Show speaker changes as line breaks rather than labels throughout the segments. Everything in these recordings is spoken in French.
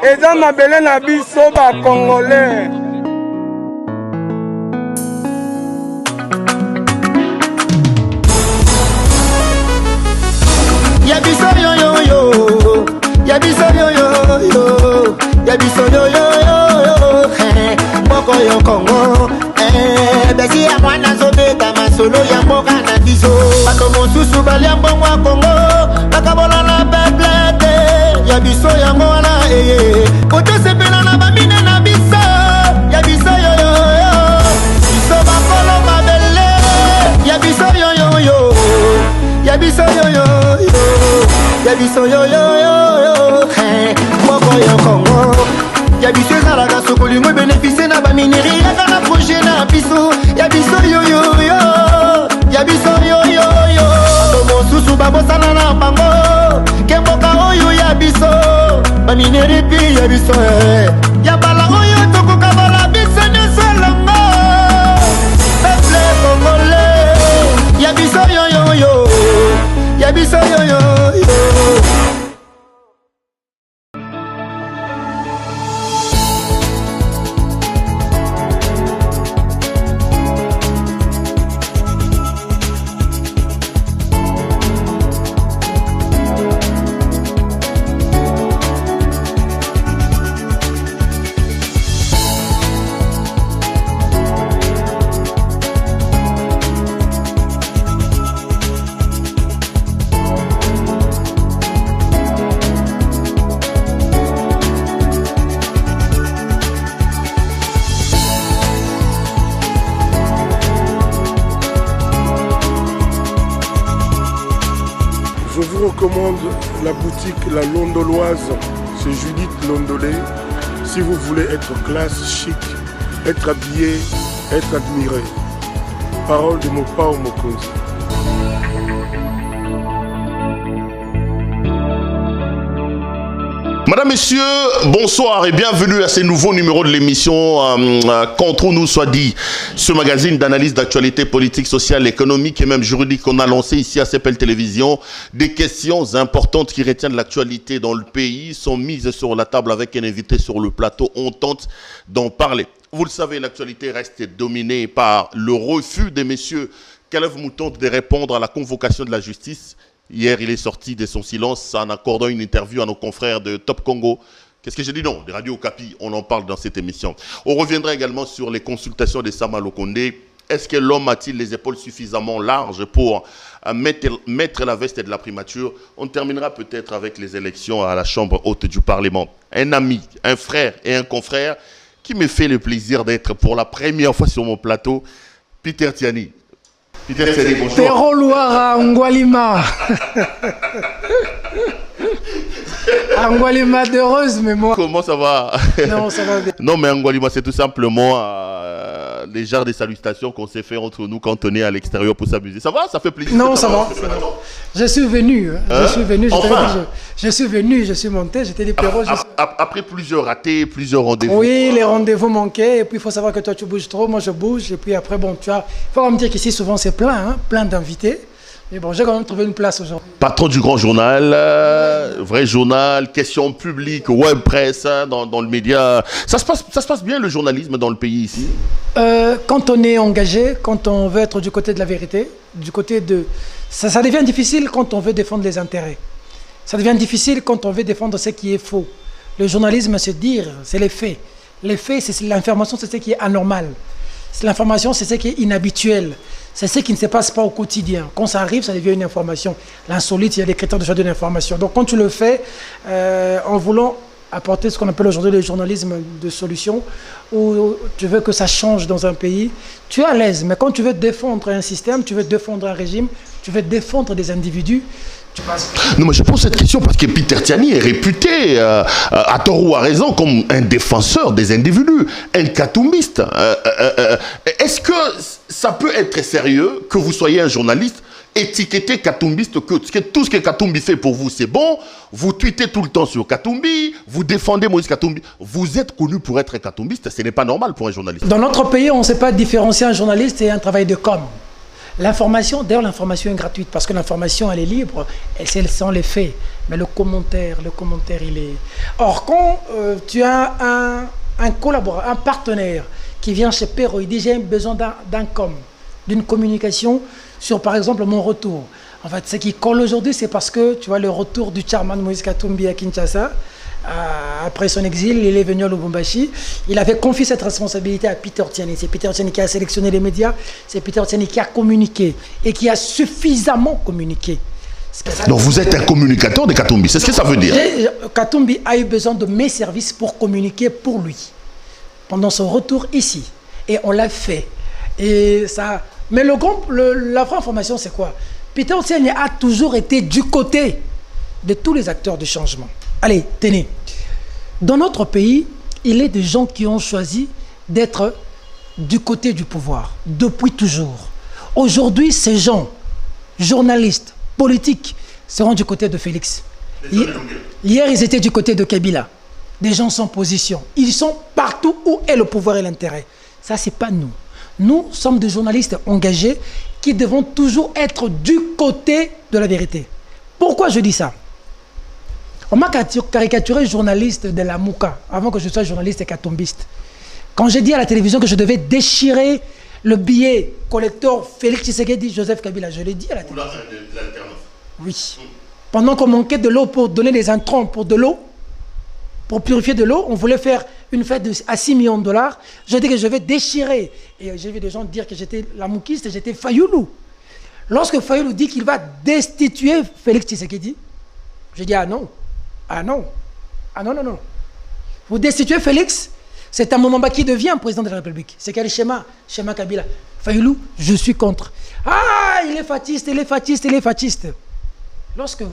eza mabele na biso ba Congolais.
Yabiso yo yo yo, yabiso yo yo yo, yabiso yo yo yo, moko yo Congo, besi ya mwana zobeta masolo ya mboka na biso. Bato mosusu balia mbongo ya Congo, bakabola na peplete, yabiso yango wana kotosepela na bamine na biso, yabiso yo yo yo, biso bakolo mabele, yabiso yo yo yo, yabiso yo yo yo, yabiso yo yo yo yo, moko yo Congo, yabiso ezalaka sokolingo bénéficie na bamineri yaka na projet na biso, yabiso yo yo yo, yabiso yo yo yo, bato mosusu babosana na bango kemboka oyo yabiso bamineri pi yabiso yabala oyo tokoka bala biso nyonso elongo peuple congolais, yabiso yo yo yo, yabiso yo yo yo.
Je vous recommande la boutique La Londoloise, c'est Judith Londolé. Si vous voulez être classe, chic, être habillé, être admiré. Parole de Mopao Mokonzi.
Madame, Messieurs, bonsoir et bienvenue à ce nouveau numéro de l'émission Contre nous soit dit, ce magazine d'analyse d'actualité politique, sociale, économique et même juridique qu'on a lancé ici à CPL Télévision. Des questions importantes qui retiennent l'actualité dans le pays sont mises sur la table avec un invité sur le plateau. On tente d'en parler. Vous le savez, l'actualité reste dominée par le refus des messieurs Kalev Mouton de répondre à la convocation de la justice. Hier, il est sorti de son silence en accordant une interview à nos confrères de Top Congo. Qu'est-ce que j'ai dit? Non, de Radio Okapi, on en parle dans cette émission. On reviendra également sur les consultations de Sama Lokonde. Est-ce que l'homme a-t-il les épaules suffisamment larges pour mettre la veste de la primature? On terminera peut-être avec les élections à la Chambre haute du Parlement. Un ami, un frère et un confrère qui me fait le plaisir d'être pour la première fois sur mon plateau, Peter Tiani. Peter Tiani, bonjour.
Perro Loire Ngwalima. Ngwalima d'heureuse, mais moi...
Comment ça va?
Non, ça va bien.
Non, mais Ngwalima, c'est tout simplement les genres de salutations qu'on s'est fait entre nous quand on est à l'extérieur pour s'amuser. Ça va? Ça fait plaisir?
Non, ça va. Je suis venu. Je suis venu.
Enfin.
Je suis venu, je suis monté, j'étais dit Perro.
Après plusieurs ratés, plusieurs rendez-vous.
Oui, les rendez-vous manquaient. Et puis, il faut savoir que toi, tu bouges trop. Moi, je bouge. Et puis après, bon, tu as... Il faut me dire qu'ici, souvent, c'est plein, hein, plein d'invités. Mais bon, j'ai quand même trouvé une place aujourd'hui. Patron
du grand journal, vrai journal, questions publiques, web presse, dans le média. Ça se passe bien le journalisme dans le pays ici?
Quand on est engagé, quand on veut être du côté de la vérité, du côté de... Ça devient difficile quand on veut défendre les intérêts. Ça devient difficile quand on veut défendre ce qui est faux. Le journalisme, c'est dire, c'est les faits. Les faits, c'est l'information, c'est ce qui est anormal. L'information, c'est ce qui est inhabituel. C'est ce qui ne se passe pas au quotidien. Quand ça arrive, ça devient une information. L'insolite, il y a des critères de choix de l'information. Donc quand tu le fais en voulant apporter ce qu'on appelle aujourd'hui le journalisme de solution, où tu veux que ça change dans un pays, tu es à l'aise. Mais quand tu veux défendre un système, tu veux défendre un régime, tu veux défendre des individus,
non, mais je pose cette question parce que Peter Tiani est réputé, à tort ou à raison, comme un défenseur des individus, un katoumbiste. Est-ce que ça peut être sérieux que vous soyez un journaliste étiqueté katoumbiste, que tout ce que Katumbi fait pour vous, c'est bon, vous tweetez tout le temps sur Katumbi, vous défendez Moïse Katumbi, vous êtes connu pour être katoumbiste, ce n'est pas normal pour un journaliste.
Dans notre pays, on ne sait pas différencier un journaliste et un travail de com'. L'information, d'ailleurs l'information est gratuite parce que l'information elle est libre, c'est sans les faits. Mais le commentaire il est... Or quand tu as un collaborateur, un partenaire qui vient chez Perro, il dit j'ai besoin d'une communication sur par exemple mon retour. En fait, ce qui colle aujourd'hui, c'est parce que tu vois le retour du chairman Moïse Katumbi à Kinshasa. Après son exil, il est venu à Lubumbashi. Il avait confié cette responsabilité à Peter Tiani. C'est Peter Tiani qui a sélectionné les médias. C'est Peter Tiani qui a communiqué et qui a suffisamment communiqué.
Donc vous êtes un communicateur de Katumbi, c'est ce que ça veut dire?
Katumbi a eu besoin de mes services pour communiquer pour lui pendant son retour ici. Et on l'a fait. Et ça... Mais la vraie information, c'est quoi? Peter Tiani a toujours été du côté de tous les acteurs du changement. Allez, tenez. Dans notre pays, il y a des gens qui ont choisi d'être du côté du pouvoir, depuis toujours. Aujourd'hui, ces gens, journalistes, politiques, seront du côté de Félix. Hier, ils étaient du côté de Kabila. Des gens sans position. Ils sont partout où est le pouvoir et l'intérêt. Ça, c'est pas nous. Nous sommes des journalistes engagés qui devons toujours être du côté de la vérité. Pourquoi je dis ça? On m'a caricaturé journaliste de la Mouka, avant que je sois journaliste et katumbiste. Quand j'ai dit à la télévision que je devais déchirer le billet collector Félix Tshisekedi, Joseph Kabila, je l'ai dit à la télévision. Oui. Pendant qu'on manquait de l'eau pour donner des intrants pour de l'eau, pour purifier de l'eau, on voulait faire une fête à 6 millions de dollars. J'ai dit que je vais déchirer. Et j'ai vu des gens dire que j'étais la moukiste et j'étais Fayoulou. Lorsque Fayoulou dit qu'il va destituer Félix Tshisekedi, j'ai dit ah non. Ah non. Ah non, non, non. Vous destituez Félix, c'est un moment qui devient président de la République. C'est quel schéma? Schéma Kabila. Fayoulou, je suis contre. Ah, il est fatiste, il est fatiste, il est fatiste. Lorsque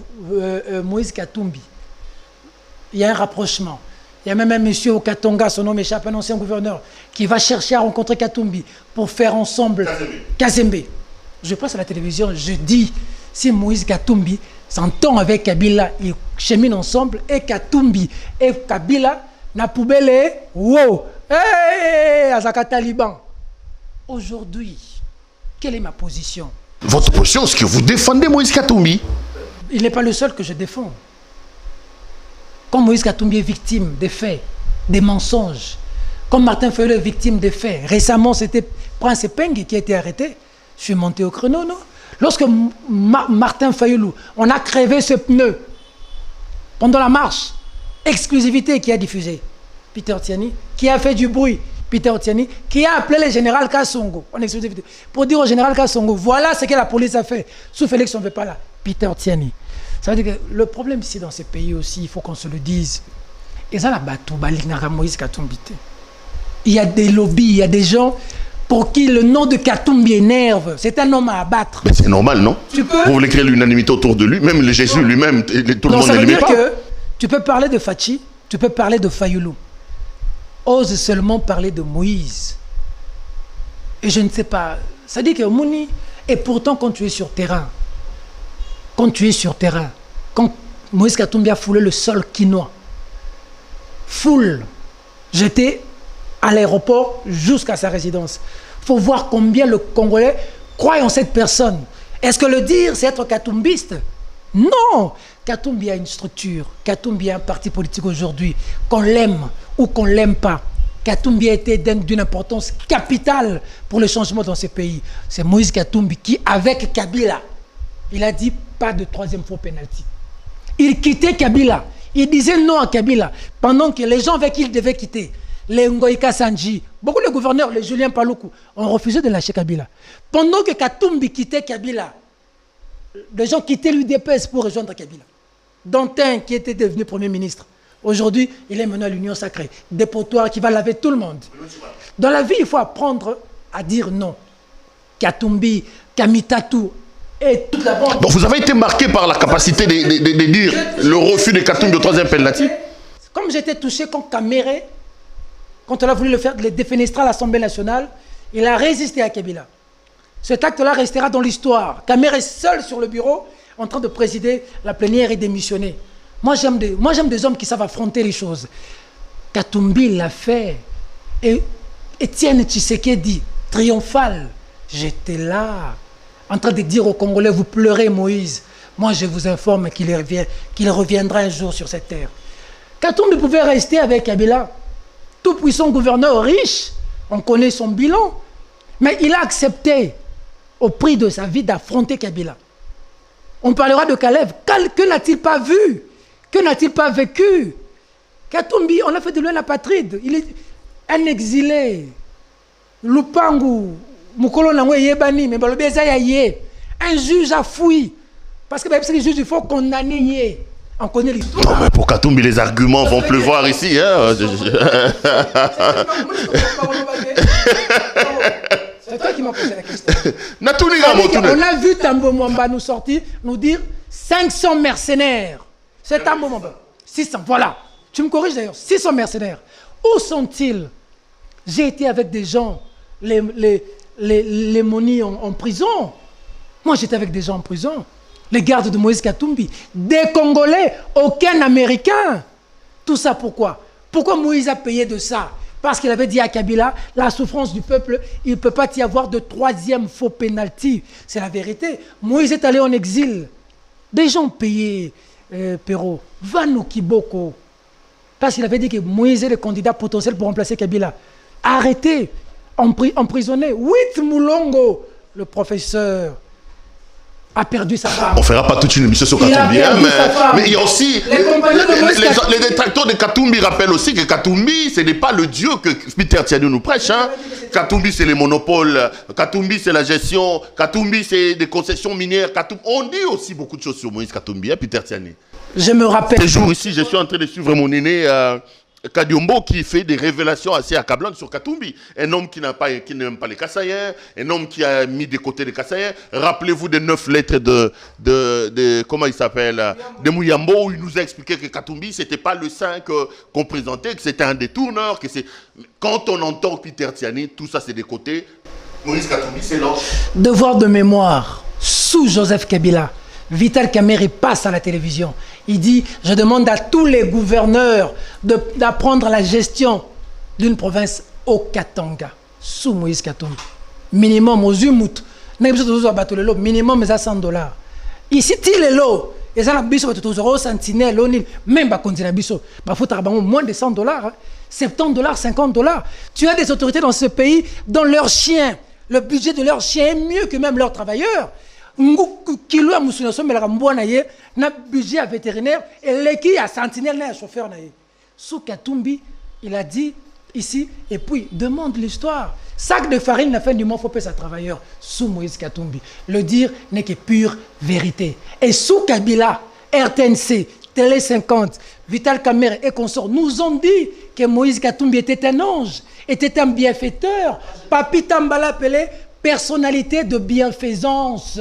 Moïse Katumbi, il y a un rapprochement. Il y a même un monsieur au Katonga, son nom m'échappe, un ancien gouverneur, qui va chercher à rencontrer Katumbi pour faire ensemble Kazembe. Je passe à la télévision, je dis, si Moïse Katumbi s'entend avec Kabila, ils cheminent ensemble, et Katumbi et Kabila, na poubelle, wow, hey, Azaka Taliban. Aujourd'hui, quelle est ma position?
Votre position, c'est que vous défendez Moïse Katumbi.
Il n'est pas le seul que je défends. Comme Moïse Katumbi est victime des faits, des mensonges, comme Martin Fayulu est victime des faits. Récemment, c'était Prince Peng qui a été arrêté. Je suis monté au créneau, non? Lorsque Martin Fayulu, on a crevé ce pneu pendant la marche, exclusivité qui a diffusé. Peter Tiani, qui a fait du bruit. Peter Tiani, qui a appelé le général Kassongo, en exclusivité, pour dire au général Kassongo, voilà ce que la police a fait. Sous Félix, on ne veut pas là. Peter Tiani. Ça veut dire que le problème ici dans ces pays aussi, il faut qu'on se le dise. Et ça, il y a des lobbies, il y a des gens pour qui le nom de Katumbi énerve. C'est un homme à abattre. Mais
c'est normal, non? Vous voulez créer l'unanimité autour de lui, même le Jésus lui-même, tout le monde ne l'aimait pas.
Que tu peux parler de Fachi, tu peux parler de Fayulu. Ose seulement parler de Moïse. Et je ne sais pas. Ça dit que Mouni, et pourtant quand tu es sur terrain, quand Moïse Katumbi a foulé le sol quinois, j'étais à l'aéroport jusqu'à sa résidence. Il faut voir combien le Congolais croit en cette personne. Est-ce que le dire, c'est être katumbiste? Non. Katumbi a une structure. Katumbi a un parti politique aujourd'hui. Qu'on l'aime ou qu'on ne l'aime pas. Katumbi a été d'une importance capitale pour le changement dans ces pays. C'est Moïse Katumbi qui, avec Kabila, il a dit pas de troisième faux pénalty. Il quittait Kabila. Il disait non à Kabila. Pendant que les gens avec qui il devait quitter, les Ngoïka Sanji, beaucoup de gouverneurs, les Julien Paloukou, ont refusé de lâcher Kabila. Pendant que Katumbi quittait Kabila, les gens quittaient l'UDPS pour rejoindre Kabila. Dantin, qui était devenu Premier ministre, aujourd'hui, il est mené à l'Union sacrée. Dépotoir qui va laver tout le monde. Dans la vie, il faut apprendre à dire non. Katumbi, Kamitatu, et toute la bande.
Donc vous avez été marqué par la capacité de dire le refus de Katumbi de troisième penalty.
Comme j'étais touché quand Kamere, quand on a voulu le faire, le défenestrer à l'Assemblée nationale, il a résisté à Kabila. Cet acte-là restera dans l'histoire. Kamere est seul sur le bureau, en train de présider la plénière et démissionner. Moi, j'aime des hommes qui savent affronter les choses. Katumbi l'a fait. Et Étienne Tshisekedi, triomphal, j'étais là. en train de dire aux Congolais, vous pleurez Moïse. Moi, je vous informe qu'il reviendra un jour sur cette terre. Katumbi pouvait rester avec Kabila, tout puissant gouverneur riche, on connaît son bilan, mais il a accepté, au prix de sa vie, d'affronter Kabila. On parlera de Kalev. Que n'a-t-il pas vu? Que n'a-t-il pas vécu? Katumbi, on a fait de lui un apatride. Il est un exilé. Lupangu, Mukolo Nangwe Yebani, mais un juge a fouillé. Parce que les juges, il faut condamner. On connaît l'histoire.
Non, mais pour Katumbi, les arguments vont pleuvoir ici. Hein.
C'est toi qui m'as posé la question.
On
a vu Tambo Mwamba nous sortir, nous dire 500 mercenaires. C'est Tambo Mwamba. 600, voilà. Tu me corriges d'ailleurs. 600 mercenaires. Où sont-ils? J'ai été avec des gens, les Moni en prison. Moi, j'étais avec des gens en prison. Les gardes de Moïse Katumbi. Des Congolais, aucun Américain. Tout ça pourquoi? Pourquoi Moïse a payé de ça? Parce qu'il avait dit à Kabila, la souffrance du peuple, il ne peut pas y avoir de troisième faux pénalty. C'est la vérité. Moïse est allé en exil. Des gens payés, Perrault. Vanou Kiboko. Parce qu'il avait dit que Moïse est le candidat potentiel pour remplacer Kabila. Arrêté, emprisonné. 8 Moulongo, le professeur, a perdu sa femme.
On ne fera pas toute une émission sur Katumbi, mais il y a aussi... Les détracteurs de Katumbi rappellent aussi que Katumbi, ce n'est pas le Dieu que Peter Tiani nous prêche. Hein. Katumbi, c'est les monopoles. Katumbi, c'est la gestion. Katumbi, c'est des concessions minières. On dit aussi beaucoup de choses sur Moïse Katumbi, hein, Peter Tiani.
Je me rappelle...
Ces jours ici, je suis en train de suivre mon aîné... Kadiombo qui fait des révélations assez accablantes sur Katumbi. Un homme qui n'aime pas les Kassaïens, un homme qui a mis de côté les Kassaïens. Rappelez-vous des 9 lettres de comment il s'appelle, de Mouyambo, où il nous a expliqué que Katumbi, c'était pas le saint qu'on présentait, que c'était un détourneur. Quand on entend Peter Tiani, tout ça c'est de côté. Moïse Katumbi, c'est l'ange.
Devoir de mémoire, sous Joseph Kabila, Vital Kamerhe passe à la télévision. Il dit, je demande à tous les gouverneurs d'apprendre la gestion d'une province au Katanga, sous Moïse Katumbi. Minimum, aux Umut, minimum, c'est $100. Ici, il est là. Et ça, la sentinelle, même pas continuer la faut moins de $100, $70, $50. Tu as des autorités dans ce pays dont leurs chiens, le budget de leurs chiens est mieux que même leurs travailleurs. Kilo a musuna so melaka mbwana ye na budget à vétérinaire et l'équipe à sentinelle na chauffeur na ye. Sous Katumbi, il a dit ici et puis demande l'histoire. Sac de farine la fin du mois faut payer sa travailleur. Sous Moïse Katumbi, le dire n'est que pure vérité. Et sous Kabila, RTNC, Télé 50, Vital Kamerhe et consorts nous ont dit que Moïse Katumbi était un ange, était un bienfaiteur. Papi Tambala appelé personnalité de bienfaisance.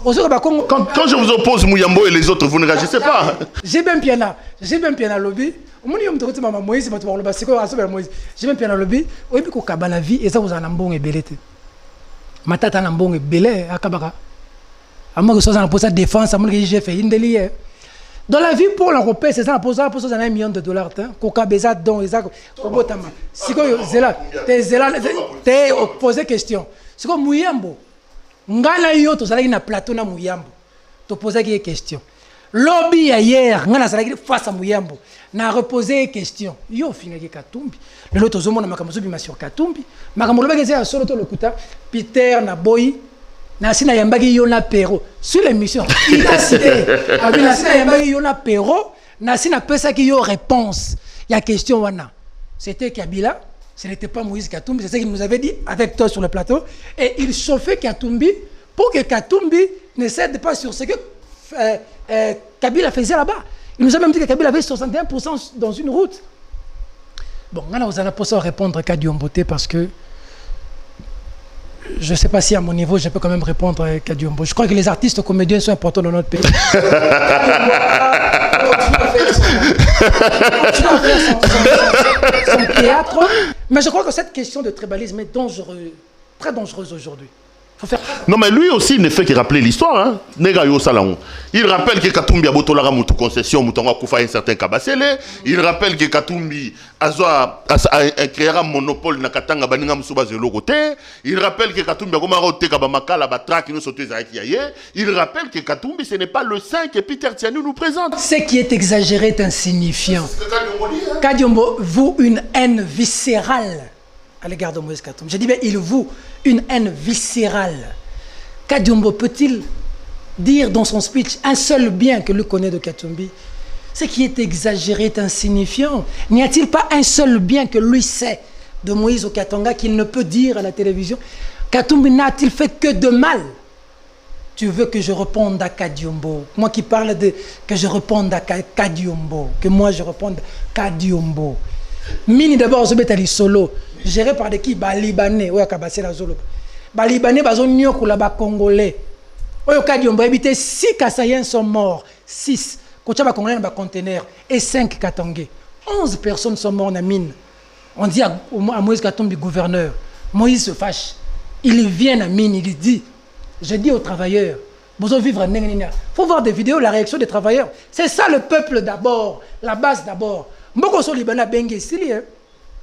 Quand
je vous oppose Mouyambo et les autres, vous ne réagissez pas.
J'ai bien piana lobby. J'ai bien piana lobby. Oui, mais quand la vie et ça vous en a bon et belé. Ma tata en bon et belé à Kabaka. À moi que ça en pose défense, à moi que j'ai fait une délire. Dans la vie pour l'Europe, c'est ça la pose $1 million. Koka beza don et ça. Si c'est là, t'es posé question. C'est comme Mouyambo. Ngana yo to salaki na plateau na Mouyambo. To poser des questions. Lobby hier, ngana salaki face à Mouyambo. Na reposer question. Yo finaki Katumbi. Le loto zomo na makambo bima sur Katumbi. Makambo lobaki za solo to lokuta Peter na Boy. Na sina yambaki yo na Perrault sur l'émission. Il a cité. Abi na sina yambaki yo na Perrault. Na sina pesa ki yo réponse. Il y a question wana. C'était Kabila. Ce n'était pas Moïse Katumbi, c'est ce qu'il nous avait dit avec toi sur le plateau. Et il chauffait Katumbi pour que Katumbi ne cède pas sur ce que Kabila faisait là-bas. Il nous a même dit que Kabila avait 61% dans une route. Bon, maintenant vous allez pas répondre à Kadiomboté parce que je ne sais pas si à mon niveau je peux quand même répondre à Kadiombo. Je crois que les artistes comédiens sont importants dans notre pays. Son théâtre. Mais je crois que cette question de tribalisme est dangereuse, très dangereuse aujourd'hui.
Non, mais lui aussi, il ne fait que rappeler l'histoire. Hein. Il rappelle que Katumbi a botolara mutu concession, mutonga kufa un certain Kabasele. Il rappelle que Katumbi a créé un monopole na Katanga baninga musuba zelo côté. Il rappelle que Katumbi a gomarote kabamakala batrak nous sauter zakiaye. Il rappelle que Katumbi ce n'est pas le saint que Peter Tianu nous présente.
Ce qui est exagéré est insignifiant. Kadiombo voue une haine viscérale à l'égard de Moïse Katumbi. Je dis bien, il voue une haine viscérale. Kadiombo peut-il dire dans son speech un seul bien que lui connaît de Katumbi? Ce qui est exagéré est insignifiant. N'y a-t-il pas un seul bien que lui sait de Moïse au Katanga qu'il ne peut dire à la télévision? Katumbi n'a-t-il fait que de mal? Tu veux que je réponde à Kadiombo? Moi qui parle de que je réponde à Kadiombo, que moi je réponde à Kadiombo. Mini d'abord, je vais solo. Géré par des qui? Libanais. Oui, Kabasé la Zolo. Libanais, ils nyoko là, Congolais. Oui, Kadiombo, habité 6 Kassaïens sont morts. 6. Kochaba Congolais dans un conteneur. Et 5 Katangais. 11 personnes sont mortes dans la mine. On dit à Moïse Katumbi, gouverneur. Moïse se fâche. Il vient à la mine, il dit, je dis aux travailleurs, vous allez vivre en Nengenina. Il faut voir des vidéos, la réaction des travailleurs. C'est ça le peuple d'abord, la base d'abord. Mboko so Libanais bengue sili hein.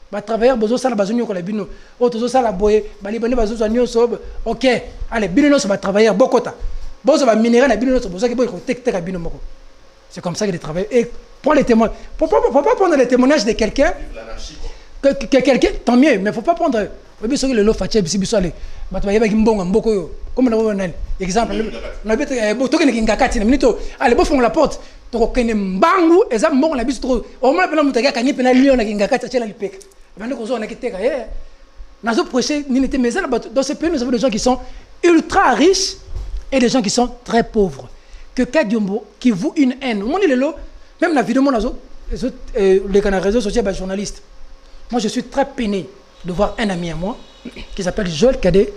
Ba travailleurs bozo sala bazonyo ko la bino. O tozo sala boye, ba Libanais bazo zanyo sob. OK, allez, bino no so ba travailleurs bokota. Bozo ba minéral na bino no so bozo ke boy ko tek tek bino moko. C'est comme ça que les travailleurs et pour les témoins, faut pas prendre les témoignages de quelqu'un que quelqu'un tant mieux, mais faut pas prendre oui, ce que le lot fatia bisi biso ale. Ba to yeba kimbonga mboko yo. Comme na wona exemple, na bete to ke ngakati na minito. Allez, bo fond la porte. Donc, il y a mbangu, et ça, on a vu trop. Au moins, on a vu qu'il y a un lion qui a été lipek. On a vu qu'on a été dans ce projet, dans ce pays, nous avons des gens qui sont ultra riches et des gens qui sont très pauvres. Que Kadiombo, qui voue une haine. Même la vidéo, les réseaux sociaux, les journalistes. Moi, je suis très peiné de voir un ami à moi qui s'appelle Joël Cadet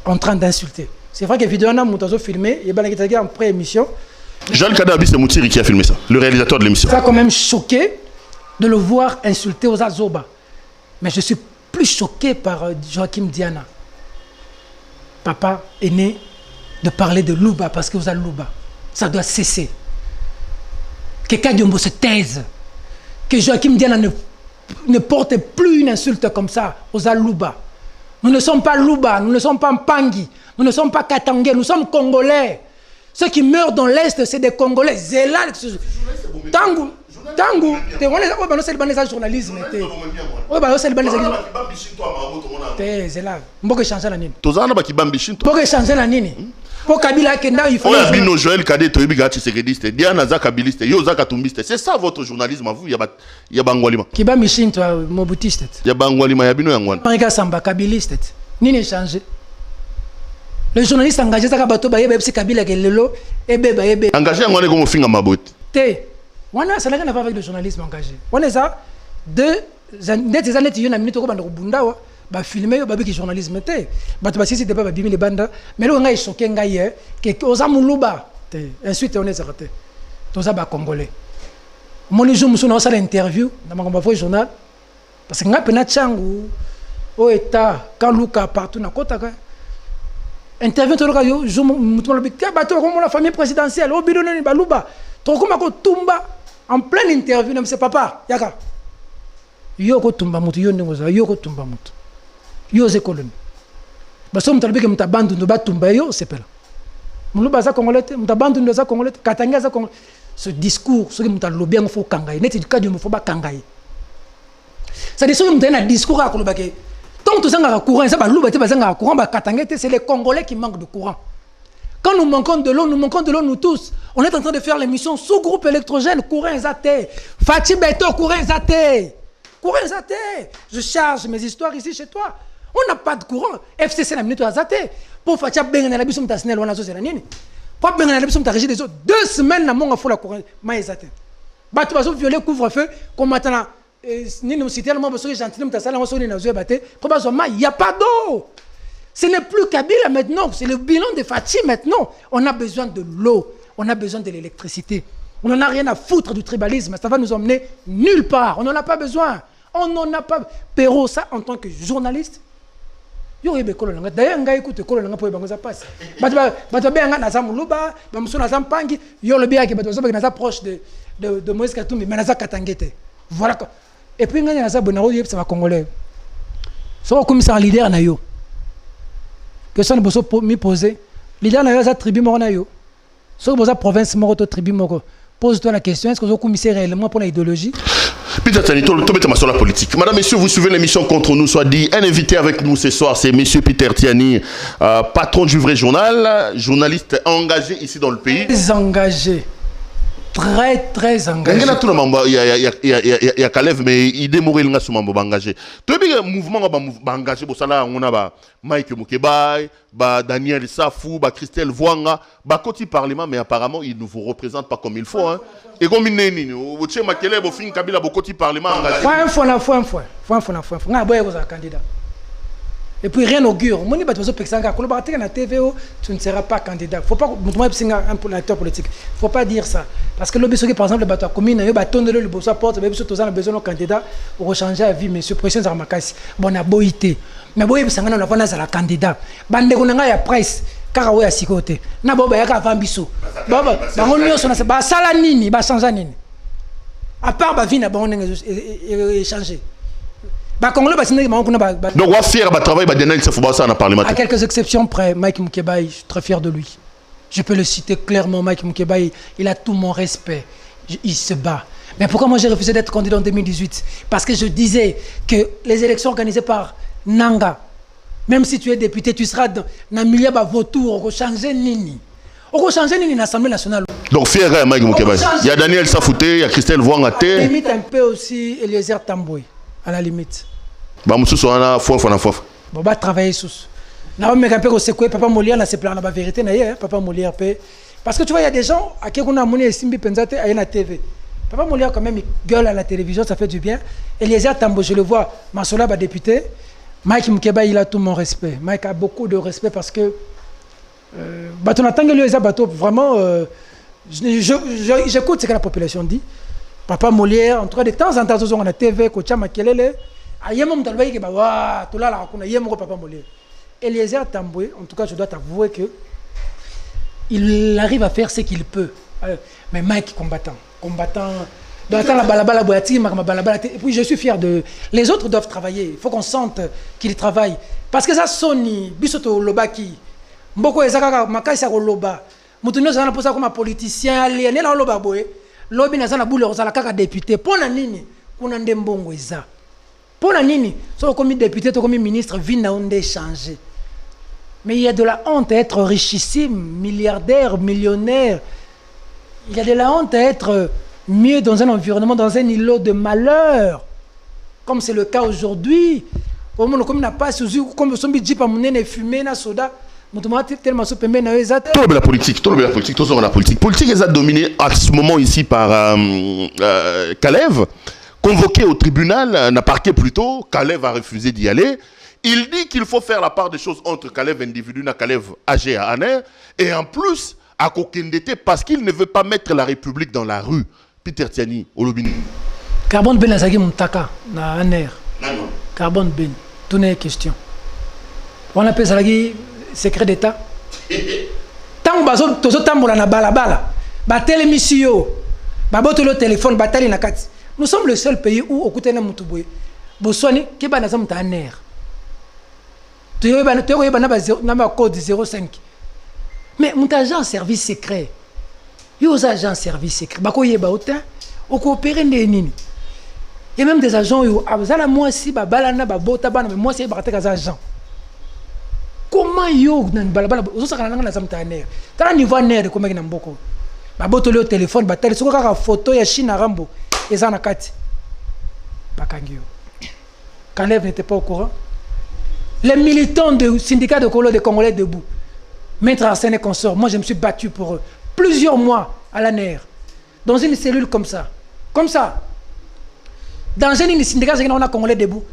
en train d'insulter. C'est vrai que la vidéo, on a filmé, il y a en pré-émission.
Joël Kadabi, c'est Moutiri qui a filmé ça, le réalisateur de l'émission.
Ça a quand même choqué de le voir insulter aux Azoba. Mais je suis plus choqué par Joachim Diana. Papa est né de parler de Louba parce que vous avez Louba. Ça doit cesser. Que Kadiombo se taise. Que Joachim Diana ne porte plus une insulte comme ça aux Alouba. Nous ne sommes pas Louba, nous ne sommes pas Mpangi, nous ne sommes pas Katangais, nous sommes Congolais. Ceux qui meurent dans l'Est, c'est des Congolais. Zélal. Tango. C'est le journalisme. C'est le Zélal. Il faut changer la nini. Il faut changer la nini. Pour Kabila, il faut.
Joël Cadet, Diana Zakabiliste, Yoza Katumbiste. C'est ça votre journalisme à vous. Il y a Bangwalima.
Kiba Michin, toi, Mobutiste.
Il y a Bangwalima, il y a Bino Yangwan.
Marika Samba, Kabiliste. Nini changé. Le journaliste engagé, ça va être Kabila qui est lelo et bébé et bébé.
Engagé, on est comme fin à ma botte.
Ça n'a rien à voir avec le journalisme engagé. On est ça, deux années, il y a une minute où on a filmé, il y a un journalisme. Si c'était pas les bandes, mais là on a choqué un gars qui est aux Amoulouba. Ensuite, on est arrêté. Tout ça, Congolais. Mon jour, nous avons fait l'interview dans mon journal. Parce que nous avons fait Tchangou, au État, Kalouka, partout dans le côté. Interview to loka yo jo mutu la bika bato comme la famille présidentielle au bidon ni baluba to kuma ko tumba en pleine interview na papa yaka yo ko tumba mutu yo ngoza yo ko tumba mutu yo ze koloni baso mutu bika mutabandu ndo batumba yo sepela muluba za congolais mutabandu ndo za congolais katanga za congolais ce discours ce que mutu lobi ngo fo kangai net du cadre mo fo ba kangai ça dit ce que mutu na discours a ko lobake. Tant que nous avons courant, c'est les Congolais qui manquent de courant. Quand nous manquons de l'eau, nous tous. On est en train de faire l'émission sous groupe électrogène, courant zaté. Fatih Beto, courant zaté. Courant zaté. Je charge mes histoires ici chez toi. On n'a pas de courant. FCC n'a minute à zaté. Pour Fatih Benga la bisum tasnel on a zo zelanini. Pour Benga la bisum ta régie des autres. 2 semaines na monga fo la courant maï zaté. Batu baso violer couvre-feu comme maintenant. Il n'y a pas d'eau. Ce n'est plus Kabila maintenant, c'est le bilan de Fatih maintenant. On a besoin de l'eau, on a besoin de l'électricité. On n'en a rien à foutre du tribalisme, ça va nous emmener nulle part. On n'en a pas besoin. On n'en a pas. Perrault, ça en tant que journaliste, Yo yebe kolo nanga. D'ailleurs ngai écoute kolo nanga po bango za passe. Bato benga na za muluba, ba muso na za mpangi, yo le bien que bato zo na za proche de Moïse Katumbi, mais na za katangete. Voilà. Et puis ngai na za bonaro yeb ça va congolais. So comme ça leader na yo. Que ça ne bosso mi poser. Leader na yo za tribu mo na yo. So boza province mo to tribu mo. Pose-toi la question, est-ce que vous commissaire réellement pour l'idéologie?
Peter Tiani, tout le temps sur la politique. Madame, messieurs, vous suivez l'émission Contre nous, soit dit. Un invité avec nous ce soir, c'est monsieur Peter Tiani, patron du Vrai Journal, journaliste engagé ici dans le pays.
Très engagé. Très engagé.
Il y a Kalev, mais il démourait le sur mambo engagé. Tout le mouvement engagé, on a Mike Mukebai, Daniel Safou, Christelle Voanga, côté parlement, mais apparemment, il ne vous représente pas comme il faut. Hein. Et comme il n'est ni, vous savez, Makele, vous finissez Kabila, côté parlement engagé.
Faut un candidat. Et puis rien n'augure. Moi, je suis na TVO, tu ne seras pas candidat. Faut pas un acteur politique. Faut pas dire ça. Parce que l'obéissance, par exemple, le bateau commune, il y a le besoin porte, il y a besoin de candidat pour changer la vie. Monsieur Pression Zarmakasi, bon, a boité. Mais boy, ça n'a pas la candidat. Bande konanga ya presse. Car ouais à sikoté. Na boba ya ka vambiso. Baba, bango nyonso na ba sala nini, ba changer nini. À part ba vie na bango échanger.
Donc, on va faire le travail de Parlement.
À quelques exceptions près, Mike Mukebai, je suis très fier de lui. Je peux le citer clairement, Mike Mukebai, il a tout mon respect. Il se bat. Mais pourquoi moi j'ai refusé d'être candidat en 2018? Parce que je disais que les élections organisées par Nanga, même si tu es député, tu seras dans un milieu de vautour, on va changer Nini. On va changer Nini dans l'Assemblée nationale.
Donc, fier Mike Mukebai. Il y a Daniel Safouté, il y a Christelle Voangate.
À la limite, un peu aussi Eliezer Tamboy, à la limite.
Bah monsieur soana foi
bon bah travailler sous na me capé secouer papa Molière na se plan la vérité na hier papa Molière pe parce que tu vois il y a des gens à qui on a monné simbi penzate à la TV. Papa Molière quand même il gueule à la télévision, ça fait du bien. Eliezer Tambo, je le vois, Masola ba député, Mike Mukeba il a tout mon respect. Mike a beaucoup de respect parce que bateau n'attend que les bateau vraiment j'écoute ce que la population dit. Papa Molière en tout cas de temps en temps on a la TV Kocha Makelele. Eliezer Tamboué, en tout cas, je dois t'avouer que il arrive à faire ce qu'il peut. Mais Mike, combattant. Et puis je suis fier de. Les autres doivent travailler. Il faut qu'on sente qu'ils travaillent. Parce que ça sonne, bisoto lobaki. Mboko ezaka makasi ko loba. Mutuno zana posa comme politicien aliéné la loba boy. Lobi na zana boule rozala kaka député. Pona nini? Kuna ndembongo eza. Pour la nini, soit comme député, soit comme ministre, vie n'a pas changé. Mais il y a de la honte à être richissime, milliardaire, millionnaire. Il y a de la honte à être mieux dans un environnement, dans un îlot de malheur. Comme c'est le cas aujourd'hui. Comme on n'a pas comme on dit pas mon fumé na soda. Tellement
la politique, tout la politique. Politique est dominée à ce moment ici par Kalev. Convoqué au tribunal, n'a parqué plus tôt, Kalev a refusé d'y aller. Il dit qu'il faut faire la part des choses entre Kalev individu et Kalev âgé à Aner. Et en plus, à Kokendete, parce qu'il ne veut pas mettre la République dans la rue. Peter Tiani, Olobini.
Carbone Ben Azagi Moutaka, na Aner. Carbone Ben, tout n'est question. On appelle ça secret d'État. Tant que tu as tambola na balabala, batel émission, babote le téléphone, batel na kati. Nous sommes le seul pays où, au côté de Moutouboui, Boswani, qui est dans un air. Tu es dans code 05. Mais mon agent service secret. Il y a des agents service secret. Il y a des il y a même des agents moi si balana bota mais moi c'est des agents. Comment yo nan balabala ozo kana na zamta air. Tala niveau air comme na mboko. Baboto le téléphone batel soko kaka photo ya China Rambo. Kalev n'était pas au courant. Les militants du syndicat de Colo des Congolais debout, Maître Arsène et consorts, moi je me suis battu pour eux. Plusieurs mois à la NER. Dans une cellule comme ça. Comme ça. Dans un syndicat, on a Congolais debout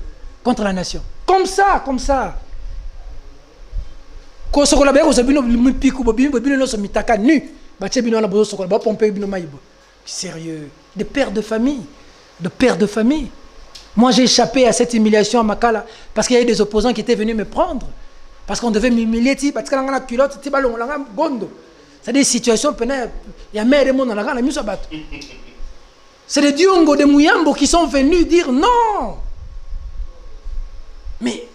contre la nation. Comme ça. Sérieux. De pères de famille. Moi, j'ai échappé à cette humiliation à Makala parce qu'il y a eu des opposants qui étaient venus me prendre. Parce qu'on devait m'humilier, parce qu'on a une culotte, c'est des situations, il y a mère et monde dans la mise. C'est des Diongo, des Mouyambo qui sont venus dire non. Mais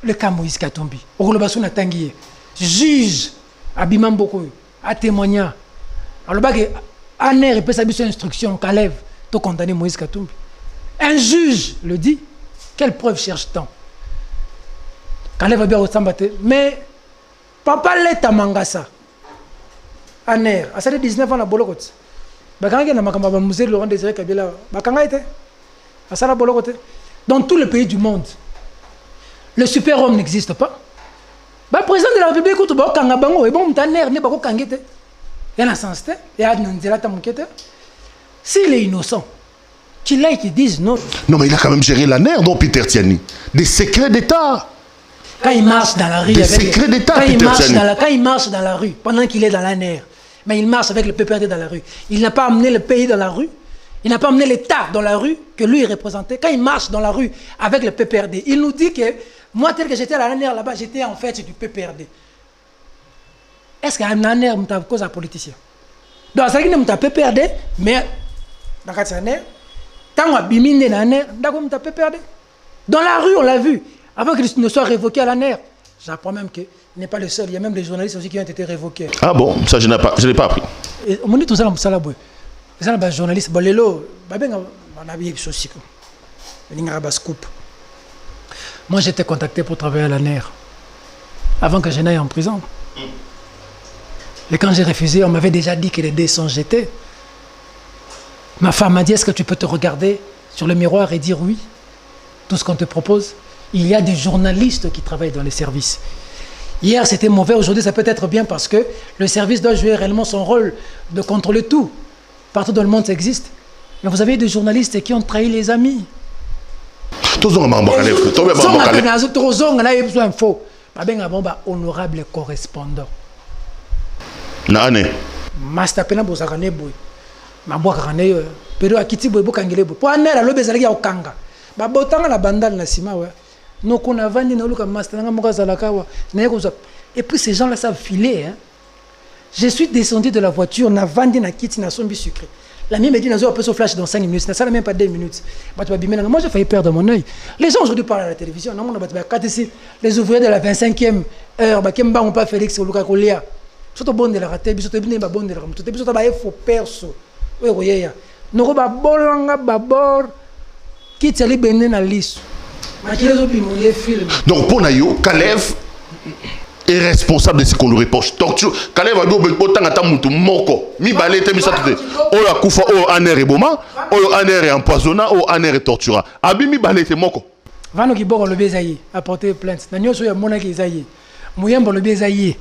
le cas Moïse Katumbi, Orolobasuna Tanguy, juge Abimam Boko, a témoigné. Alors, un air peut s'habiller sur instruction, Kalev, pour condamner Moïse Katumbi. Un juge le dit. Quelle preuve cherche-t-on? Kalev a bien ressemblé. Mais, papa l'est à Mangasa. Un air. À 19 ans, la Bolokot. Laurent Désiré Kabila. Dans tout le pays du monde, le super-homme n'existe pas. Le président de la République, s'il est innocent, qu'il aille qui dise non.
Non, mais il a quand même géré la NER, non, Peter Tiani. Des secrets d'État.
Quand il marche dans la rue,
des secrets d'État,
quand il marche dans la rue, pendant qu'il est dans la NER, mais il marche avec le PPRD dans la rue. Il n'a pas amené le pays dans la rue. Il n'a pas amené l'État dans la rue que lui représentait. Quand il marche dans la rue avec le PPRD, il nous dit que moi, tel que j'étais à la NER là-bas, j'étais en fait du PPRD. Est-ce qu'il y a un NER qui cause un politicien? Donc, c'est vrai qu'il y a un PPRD, mais dans la NER, tant qu'on a bimine dans la NER, dans la rue, on l'a vu. Avant qu'il ne soit révoqué à la NER. J'apprends même qu'il n'est pas le seul. Il y a même des journalistes aussi qui ont été révoqués.
Ah bon, ça je n'ai pas appris.
On dit tout ça dans le bois. Les journalistes, bon, les lots, on a vu des choses. Moi, j'étais contacté pour travailler à la NER avant que je n'aille en prison. Et quand j'ai refusé, on m'avait déjà dit que les dés sont jetés. Ma femme m'a dit, est-ce que tu peux te regarder sur le miroir et dire oui? Tout ce qu'on te propose. Il y a des journalistes qui travaillent dans les services. Hier, c'était mauvais. Aujourd'hui, ça peut être bien parce que le service doit jouer réellement son rôle de contrôler tout. Partout dans le monde, ça existe. Mais vous avez des journalistes qui ont trahi les amis. Honorable correspondant. Master Pena Bozarane Boy. Ma bois carné, pero akiti boy bokangele boy. Po anera lobe zalaki ya okanga. Ba botanga la bandale na sima ouais. Donc on a vendu dans le master nga moka zalaka wa. Et puis ces gens là savent filer hein. Je suis descendu de la voiture, na vendu na kiti na sombi sucré. La mienne me dit nazo après au flash dans 5 minutes, ça n'a même pas 2 minutes. Moi j'ai failli perdre mon œil. Les gens aujourd'hui parlent à la télévision, non on a les ouvriers de la 25e heure, ba kemba on pas Félix Oluka Kolia. Surtout bon de la raté, biso bien ba bon de la raté, biso ba faux perso. Oui, oui, nous avons bolanga babor qui t'a libéré na liste.
Donc pour Nayo, Kalev est responsable de ce qu'on lui reproche. Torture. Kalev a dit autant à Tamutu moko. Mi balete mi satute. O la kufa o aner eboma, o aner empoisonna, o aner tortura. Abi mi balete moko.
Vano ki boko le bezayi a porté plainte. Na nyoso ya mona ki zayi. Muyembo le bezayi.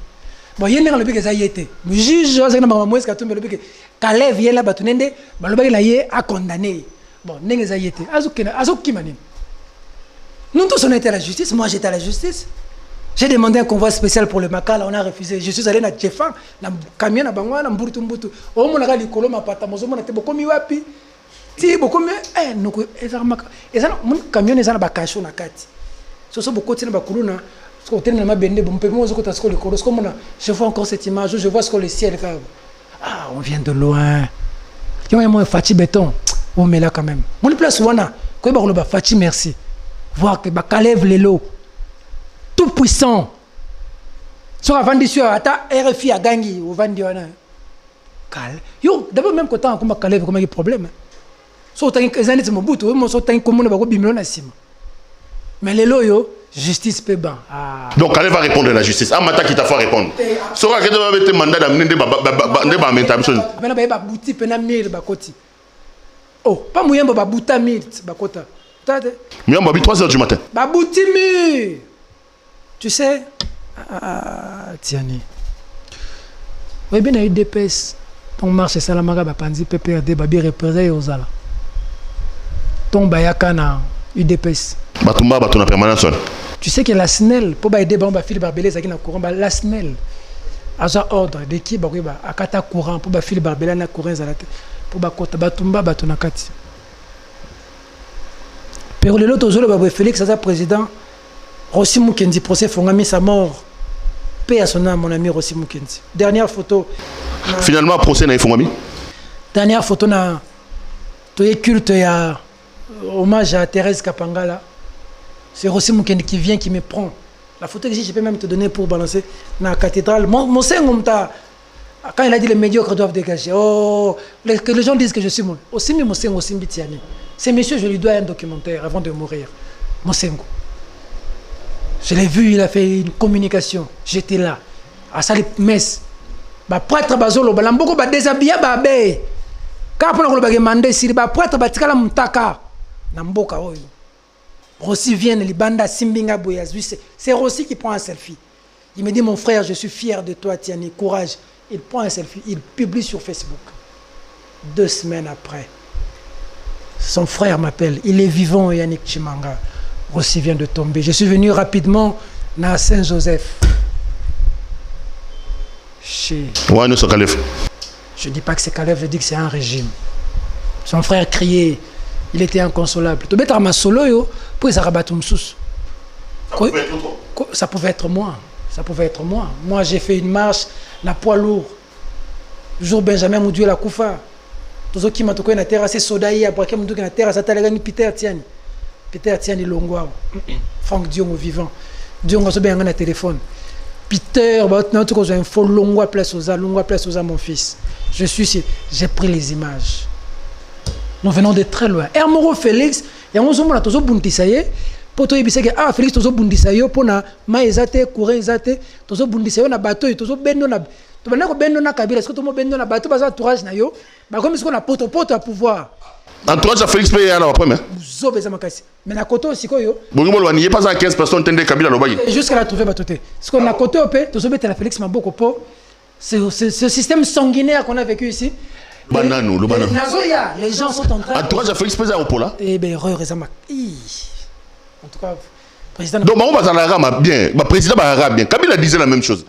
Bon, il y a un peu de zaïté. Le juge, c'est que Kalev vient là, il a condamné. Bon, il y a zaïté. Nous tous, on était à la justice. Moi, j'étais à la justice. J'ai demandé un convoi spécial pour le Makala. On a refusé. Je suis allé à Tchefan, dans le camion, dans le Mburutu. Au moins, il y a un pata. Beaucoup mieux. Si, beaucoup mieux. Et ça, mon camion est dans le cachot. Ce sont beaucoup de choses. Je vois encore cette image, je vois ce que le ciel fait. Ah, on vient de loin. Il y a un Fati béton. On met là quand même. Mon place wana. Fati merci. Voir que Kalev Lelo. Tout puissant. Sur la vendition, ata RFI a gagné au vendiona. Kal. Yo, d'abord même quand on a Kalev comme un problème. So t'as une année de mon bout, moi so t'as une commune ba ko bimelo na sima. Mais Lelo yo justice peut ban. Ah.
Donc, Kalev va répondre à la justice. Amata qui t'a fait répondre. Sora que tu vas mettre mandat d'amener des babamentation.
Mais là, il y a bouti pena mille bakoti. Oh, pas moyen ba bouta mille bakota.
Moyen ba 3 heures du matin.
Ba bouti mille. Tu sais Tiani. Oui, bien eu DPS. Ton marché Salamaga ba panzi PPRD ba bi représailles aux ala. Ton bayaka na UDPS.
Batumba batuna permanence.
Tu sais que la SNEL, pour aider Philippe Barbelé, ça qui na courant, la SNEL a ordre de qui ba akata courant pour Philippe Barbelé na courant zalate pour kota batumba batuna kati. Pero le loto zolo babo Félix Aza président. Rossi Mukendi procès Fongami sa mort. Paix à son âme, mon ami Rossi Mukendi. Dernière photo.
Finalement, procès na Fongami.
Dernière photo na. Toye culte ya hommage à Thérèse Kapangala. C'est Rossi Mukendi qui vient, qui me prend. La photo ici, je peux même te donner pour balancer dans la cathédrale. Mon Senghomta, quand il a dit les médiocres doivent dégager, que les gens disent que je suis mon. Aussi, mon Senghom, aussi Mbitiani. C'est monsieur, je lui dois un documentaire avant de mourir. Mon Senghom. Je l'ai vu, il a fait une communication. J'étais là. À Salip Mess. Ba prêtre bazolo, ba lamboko ba déshabillé ba bé. Quand on a demandé si ba prêtre ba tikala mutaka na mboka oyo. Rossi vient le banda Simbinga Boyazui, c'est Rossi qui prend un selfie. Il me dit mon frère, je suis fier de toi Tiani, courage. Il prend un selfie, il publie sur Facebook. 2 semaines après, son frère m'appelle, il est vivant Yannick Chimanga. Rossi vient de tomber. Je suis venu rapidement à Saint-Joseph.
Ouais, nous sommes Calef.
Je ne dis pas que c'est Calef, je dis que c'est un régime. Son frère criait, il était inconsolable. Tu peux ma solo yo, pour ça rabattre ça pouvait être moi. Ça pouvait être moi. Moi, j'ai fait une marche, la poids lourd. Jour Benjamin Moudieu la Koufa. Tous ceux qui m'ont tocé na terre, c'est Sodaï, après qui m'ont tocé na terre, ça t'a gagné Peter Tiani. Peter Tiani Longwa. Franck Dion au vivant. Dion a bien un téléphone. Peter, j'ai un faux Longwa place aux mon fils. Je suis ici, j'ai pris les images. Nous venons de très loin. Hermoro Félix, il y a un moment où tu as bundisaye, pour te dire que ah Félix tu as bundisaye pour na maïzate courant zate, tu as bundisaye na bateau, tu as bendo na, tu vas bendo na kabila, est-ce que tu as bendo na bateau, parce que entourage na yo, bah comme est-ce qu'on a poto à pouvoir.
Entourage à Félix paye à la première.
Zobeza makasi. Mais na koto aussi quoi yo.
Bon il n'y a pas à 15 personnes tendent kabila no bagi.
Jusqu'à la trouver batoté. Parce qu'on a koto opé, tu as bete la Félix maboko po. Ce système sanguinaire qu'on a vécu ici.
Banano, le banano.
Les gens sont en train.
Entourage à Félix paye à Opola.
Eh bien, heureux Rezamak. En tout cas, président.
Donc, on va bien. Le président va bien. Kabila disait la même chose.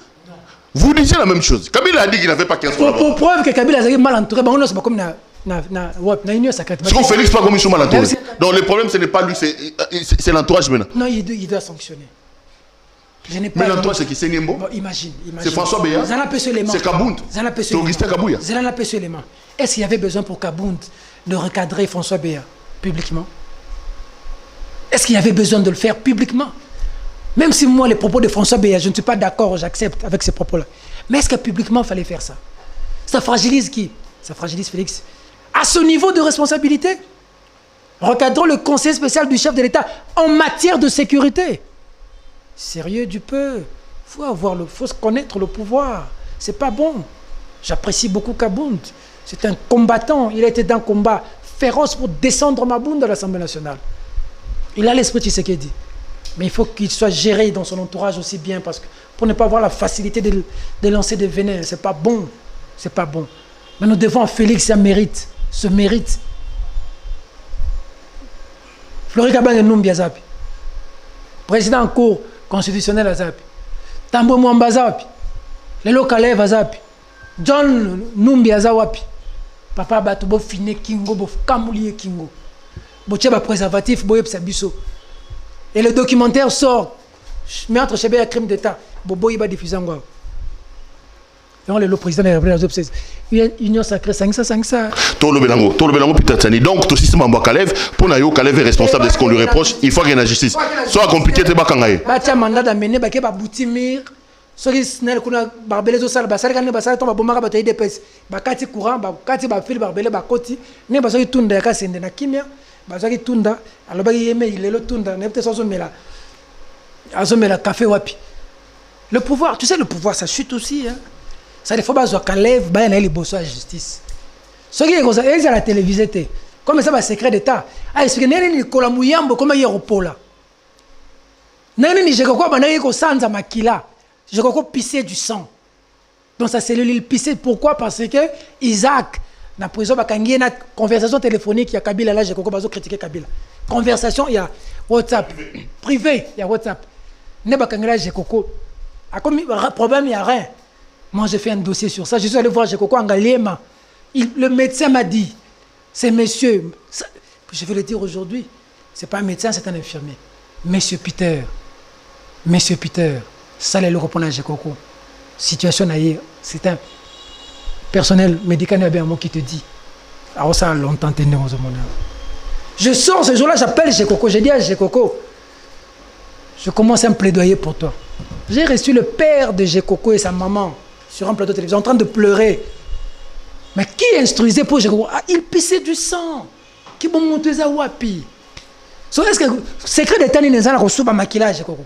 Vous disiez la même chose. Kabila a dit qu'il n'avait pas 15 fois.
Pour preuve que Kabila a mal entouré, on ne comme na union sacrée.
Parce qu'on Félix pas comme il mal entouré. Donc, le problème, ce n'est pas lui, c'est l'entourage maintenant.
Non, il doit sanctionner.
Mais l'entourage, c'est qui? C'est Niembo?
Imagine.
C'est François Béa? C'est Kabound? C'est Augustin Kabouya?
Est-ce qu'il y avait besoin pour Kabound de recadrer François Béa publiquement? Est-ce qu'il y avait besoin de le faire publiquement? Même si moi, les propos de François Béa, je ne suis pas d'accord, j'accepte avec ces propos-là. Mais est-ce que publiquement, il fallait faire ça? Ça fragilise qui? Ça fragilise Félix. À ce niveau de responsabilité, recadrons le conseil spécial du chef de l'État en matière de sécurité. Sérieux du peu. Faut connaître le pouvoir. C'est pas bon. J'apprécie beaucoup Kabound. C'est un combattant. Il a été d'un combat féroce pour descendre Mabound à l'Assemblée nationale. Il a l'esprit de Tshisekedi. Mais il faut qu'il soit géré dans son entourage aussi bien parce que pour ne pas avoir la facilité de lancer des venins. C'est pas bon. C'est pas bon. Mais nous devons à Félix, ça mérite. Ce mérite. Flori Kabane Numbi Azapi. Président en cours constitutionnel Azapi. Tambo Mwamba Azapi. Lelo Kalev Azapi. John Numbi Azawapi. Papa Batubo Fine Kingo, Bof Kamoulié Kingo. Bocheba préservatif, Boyeb Sabiso. Et le documentaire sort. Meurtre Chébé à crime d'État. Bobo Iba diffusé en Gouav. Le président de la République, Union sacrée, 500.
Tout le Bélango, peut-être. Donc, tout le système en Kalev, pour Nayo, Kalev est responsable de ce qu'on lui reproche. Il faut qu'il y ait la justice. Soit compliqué, tu vas kangaye.
Batia mandat d'amener, Baké Baboutimir, Soki Snell, Kuna, Barbelé, Zosal, Basar, Gane, Basar, Tomba, Bomara, Bataille de Pes, Bakati Courant, Bakati Bafil, Barbelé, Bakoti, Ne Basaki Tunda, Yakasende, Nakimia, Basaki Tunda, Alobagi Yeme, il est le Tunda, Nepte Sozomela, Azomela, Café Wapi. Le pouvoir, tu sais, le pouvoir, ça chute aussi, hein. Ça il faut pas que Kalev baille les bosses à la justice. Ce qui est comme ça, ils à la télévision, comme ça, secret d'État. Ah, est-ce que n'est pas la mouyambo comme hier au pola? N'est ni je crois pas n'est que sans à makila, je crois pisser du sang. Dans sa cellule il pissait. Pourquoi? Parce que Isaac na prison bakangi na conversation téléphonique il y a Kabila là je crois pas critiquer Kabila. Conversation il y a WhatsApp privé, il y a WhatsApp. Ne bakangi là je crois. A comme problème il y a rien. Moi, j'ai fait un dossier sur ça. Je suis allé voir Jekoko Angaliema. Le médecin m'a dit, c'est monsieur, je vais le dire aujourd'hui, c'est pas un médecin, c'est un infirmier. Monsieur Peter, ça c'est le repreneur de Coco. Situation ailleurs, c'est un personnel médical qui te dit. Alors ça a longtemps tenu aux hommes. Je sors ce jour-là, j'appelle Coco, j'ai dit à Coco, je commence un plaidoyer pour toi. J'ai reçu le père de Coco et sa maman sur un plateau de télévision en train de pleurer. Mais qui instruisait pour Coco? Ah, il pissait du sang. Qui bon monter ça wapi? So est-ce que secret d'état ni nezala ko suba maquillage Coco?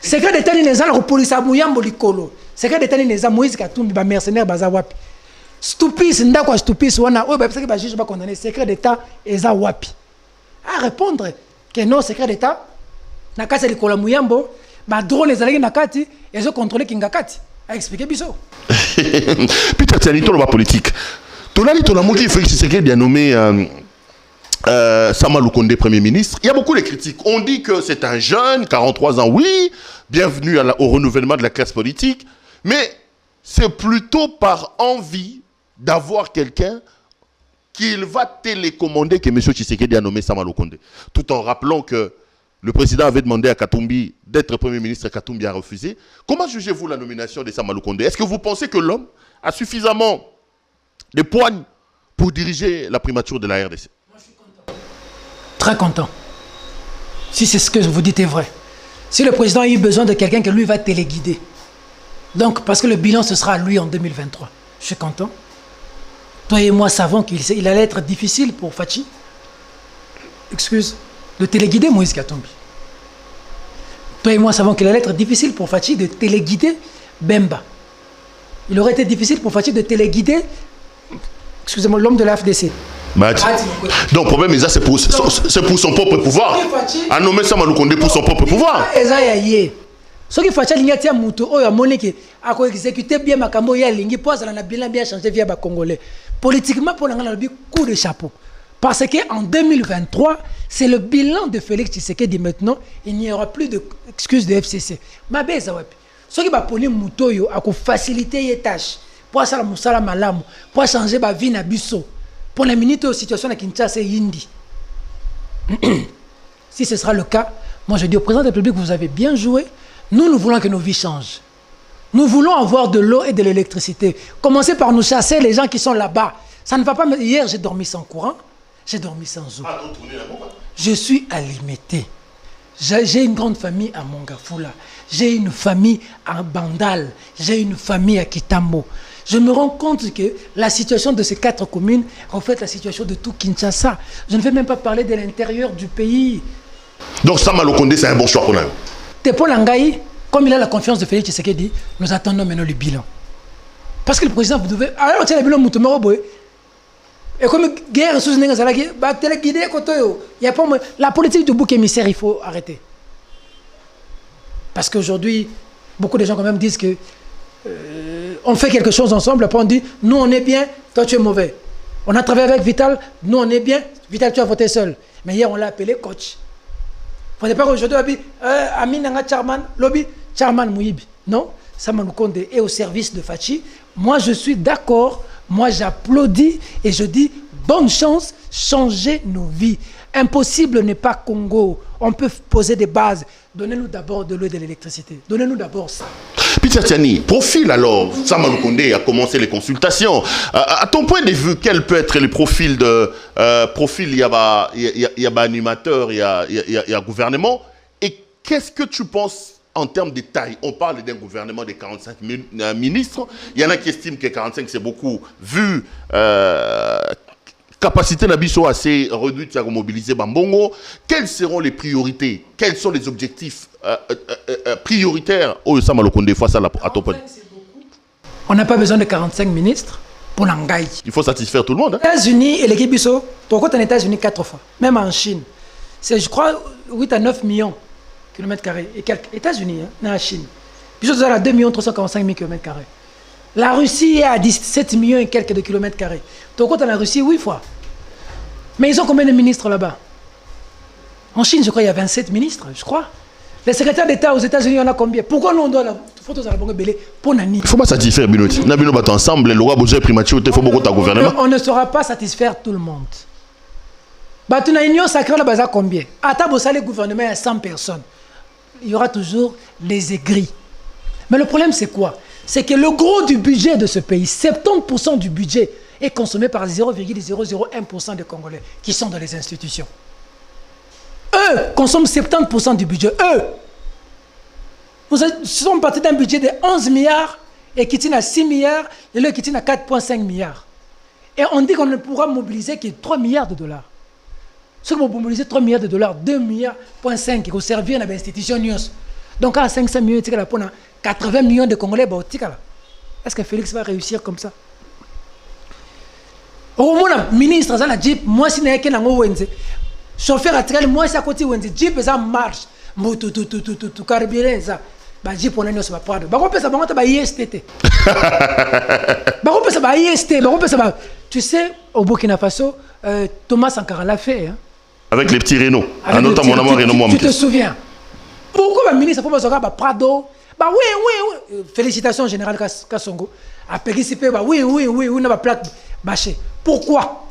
Secret d'état ni nezala ko police abuyambo likolo. Secret d'état ni nezala Moïse Katumbi ba mercenaire baza wapi? Stupis ndako stupis wana o ba parce que ba juge ba condamner secret d'état eza wapi? À répondre que non secret d'état na kasa likolo muyambo ba drone ezalaki na kati ezo contrôler kingakati. A expliquer biso.
Peter Tianito la politique. Tolali Tolamoki Félix Tshisekedi a nommé Sama Lukonde Premier ministre. Il y a beaucoup de critiques. On dit que c'est un jeune, 43 ans, oui, bienvenue au renouvellement de la classe politique, mais c'est plutôt par envie d'avoir quelqu'un qu'il va télécommander que M. Tshisekedi a nommé Sama Lukonde. Tout en rappelant que le président avait demandé à Katumbi d'être Premier ministre et Katumbi a refusé. Comment jugez-vous la nomination de Sama Lukonde? Est-ce que vous pensez que l'homme a suffisamment de poignes pour diriger la primature de la RDC?
Très content. Si c'est ce que vous dites est vrai. Si le président a eu besoin de quelqu'un que lui va téléguider. Donc, parce que le bilan, ce sera à lui en 2023. Je suis content. Toi et moi savons qu'il allait être difficile pour Fachi. Excuse. De téléguider Moïse Katumbi. Toi et moi savons qu'il allait être difficile pour Fachi de téléguider Bemba. Il aurait été difficile pour Fachi de téléguider, excusez-moi, l'homme de la FDC.
Donc, le problème, c'est pour son propre pouvoir. A nommé Sama Lukonde pour son propre pouvoir.
Ce qui fait que les Moutou, a exécuté bien Makambo, il y a bien changé via les Congolais. Politiquement, pour le coup de chapeau. Parce qu'en 2023, c'est le bilan de Félix Tshisekedi maintenant, il n'y aura plus d'excuses de FCC. Ma belle, ce qui va pour les Moutou, a faciliter les tâches, pour faire la malamu, pour changer la vie na biso. Pour les minutes de situation à Kinshasa et Indi. Si ce sera le cas, moi je dis au président de la République, vous avez bien joué. Nous voulons que nos vies changent. Nous voulons avoir de l'eau et de l'électricité. Commencez par nous chasser les gens qui sont là-bas. Ça ne va pas. Hier, j'ai dormi sans courant. J'ai dormi sans eau. Je suis alimité. J'ai une grande famille à Mongafula. J'ai une famille à Bandal. J'ai une famille à Kitambo. Je me rends compte que la situation de ces 4 communes reflète la situation de tout Kinshasa. Je ne vais même pas parler de l'intérieur du pays.
Donc Sama Lukonde, c'est un bon choix pour nous.
Tepo Langaï, comme il a la confiance de Félix Tshisekedi, nous attendons maintenant le bilan. Parce que le président, vous devez... Alors, tu as le bilan Moutoumero Boy. Et comme guerre sous une la politique du bouc émissaire, il faut arrêter. Parce qu'aujourd'hui, beaucoup de gens quand même disent que on fait quelque chose ensemble, après on dit, nous on est bien, toi tu es mauvais. On a travaillé avec Vital, nous on est bien, Vital tu as voté seul. Mais hier on l'a appelé coach. Il ne faut pas qu'aujourd'hui, Aminanga Charman, Lobby, Charman Mouyibi. Non, Sama Lukonde est au service de Fachi. Moi je suis d'accord, moi j'applaudis et je dis, bonne chance, changez nos vies. Impossible n'est pas Congo. On peut poser des bases. Donnez-nous d'abord de l'eau et de l'électricité. Donnez-nous d'abord ça.
Peter Tiani, profil alors, Sama Lukonde a commencé les consultations. À ton point de vue, quel peut être le profil de profil? Il y a animateur, il y a gouvernement. Et qu'est-ce que tu penses en termes de taille? On parle d'un gouvernement de 45 ministres. Il y en a qui estiment que 45 c'est beaucoup vu. Capacité d'habitation assez réduite à mobiliser Bambongo. Quelles seront les priorités? Quels sont les objectifs prioritaires au Sama Lukonde face à ton point?
On n'a pas besoin de 45 ministres pour l'Angaï.
Il faut satisfaire tout le monde.
Les États-Unis et l'équipe Bisso, pourquoi en États-Unis 4 fois? Même en Chine. C'est, je crois, 8 à 9 millions de kilomètres carrés. Et quelques États-Unis, hein, en Chine. Bisso, c'est à 2 345 000 kilomètres carrés. La Russie est à 17 millions et quelques de kilomètres carrés. Donc, quand on a la Russie, 8 fois. Mais ils ont combien de ministres là-bas? En Chine, je crois, il y a 27 ministres, je crois. Les secrétaires d'État aux États-Unis, il y en a combien? Pourquoi nous, on doit la photo à la banque belé pour Nani? Il
ne faut pas satisfaire, Binoti. Nous avons ensemble, le roi Bozé primature, il faut beaucoup de gouvernement.
On ne saura pas satisfaire tout le monde. Bah, tu as une union sacrée, on a combien? À ta bossa, le gouvernement à 100 personnes. Il y aura toujours les aigris. Mais le problème, c'est quoi? C'est que le gros du budget de ce pays, 70% du budget, est consommé par 0,001% des Congolais qui sont dans les institutions. Eux consomment 70% du budget. Eux. Nous sommes partis d'un budget de 11 milliards et qui tient à 6 milliards et l'autre qui tient à 4,5 milliards. Et on dit qu'on ne pourra mobiliser que 3 milliards de dollars. Si on mobilise 3 milliards de dollars, 2 milliards, 5 qui vont servir dans l'institution NIOS. Donc à 500 millions, il y a 80 millions de Congolais. Est-ce que Félix va réussir comme ça? Au moins, ministre, ça la Jeep, moi si n'est qu'un Wenze. Chauffeur à tirer, moi si à côté Wenze, Jeep, ça marche. Tout carburant, ça. Bah, Jeep, on a une chose à prendre. Bah, on peut ça, on a ISTT. Bah, on peut ça, IST. Bah, on peut ça. Tu sais, au Burkina Faso, Thomas Sankara l'a fait. Hein?
Avec les petits Renault. Notamment Renault.
Tu te souviens? Pourquoi le ministre faut pas Prado? Bah oui. Félicitations Général Kassongo. A participé, bah oui, on a pas plaque bâchée. Pourquoi